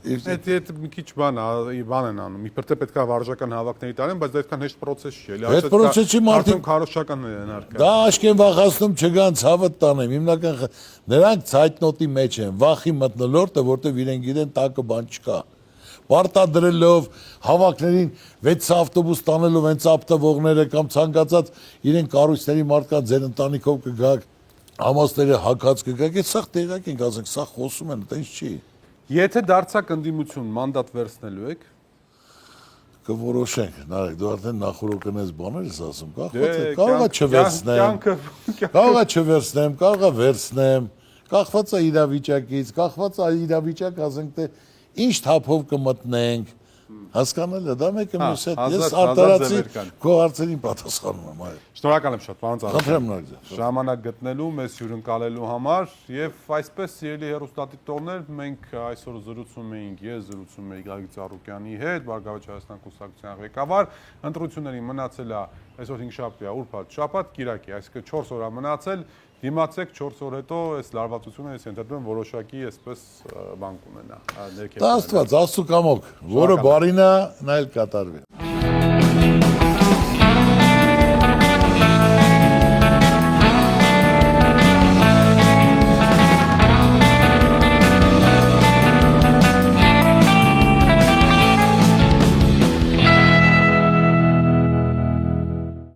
Այդ մի քիչ բան են անում, իբր թե պետք է վարժական հավաքների տանեն, բայց դա այդքան հեշտ process չի, էլի։ Այդ process-ի մարդիկ քարոշչականներ են արկա։ Դա աշկեն վախացնում չգան ցավը տանեմ, հիմնական նրանք ցայտնոտի մեջ են, վախի մտնոլորտը, որտեղ իրենք գիտեն տակը բան չկա։ Պարտադրելով հավաքներին 6 ավտոբուս տանելով հենց ապտվողները կամ ցանկացած իրեն կառույցների մարդկանց ձեր ընտանիքով կգաք, համաստերը հակած կգաք, այդ սա տեղակ ենք ասենք, սա խոսում են, դա ինչ չի։ Եթե դարձակ ընդդիմություն մանդատ վերցնելու եք, կորոշենք, նարեկ, դու արդեն նախորոքն ես բաներ ես ասում, կարող է չվերցնեմ, կարող է վերցնեմ, կախված է իրավիճակից, կախված է իրավիճակ, ասենք թե ինչ թափով կմտնենք, հասկանալ է, դա մեկը մյուս հետ, ես արտարացի քո հարցերին պատասխանում եմ, այո։ Շնորհակալ եմ շատ, պարոն Ծառուկյան։ Խնդրեմ Ժամանակ գտնելու, մեզ հյուրընկալելու համար եւ այսպես սիրելի հեռուստադիտողներ, մենք այսօր զրուցում էինք, ես զրուցում էի Գագիկ Ծառուկյանի հետ, Բարգավաճ Հայաստան կուսակցության ղեկավար, ընտրությունների մնացել է այսօր 5 շաբթի, ուրբաթ, շաբաթ, կիրակի, այսինքն 4 օր է մնացել, դիմացեք 4 օր հետո այս լարվածությունը ես ենթադրում որոշակի այսպես բան կունենա։ Դա Աստված, Աստծո կամոք, որը բարին է, նա էլ կատարվի։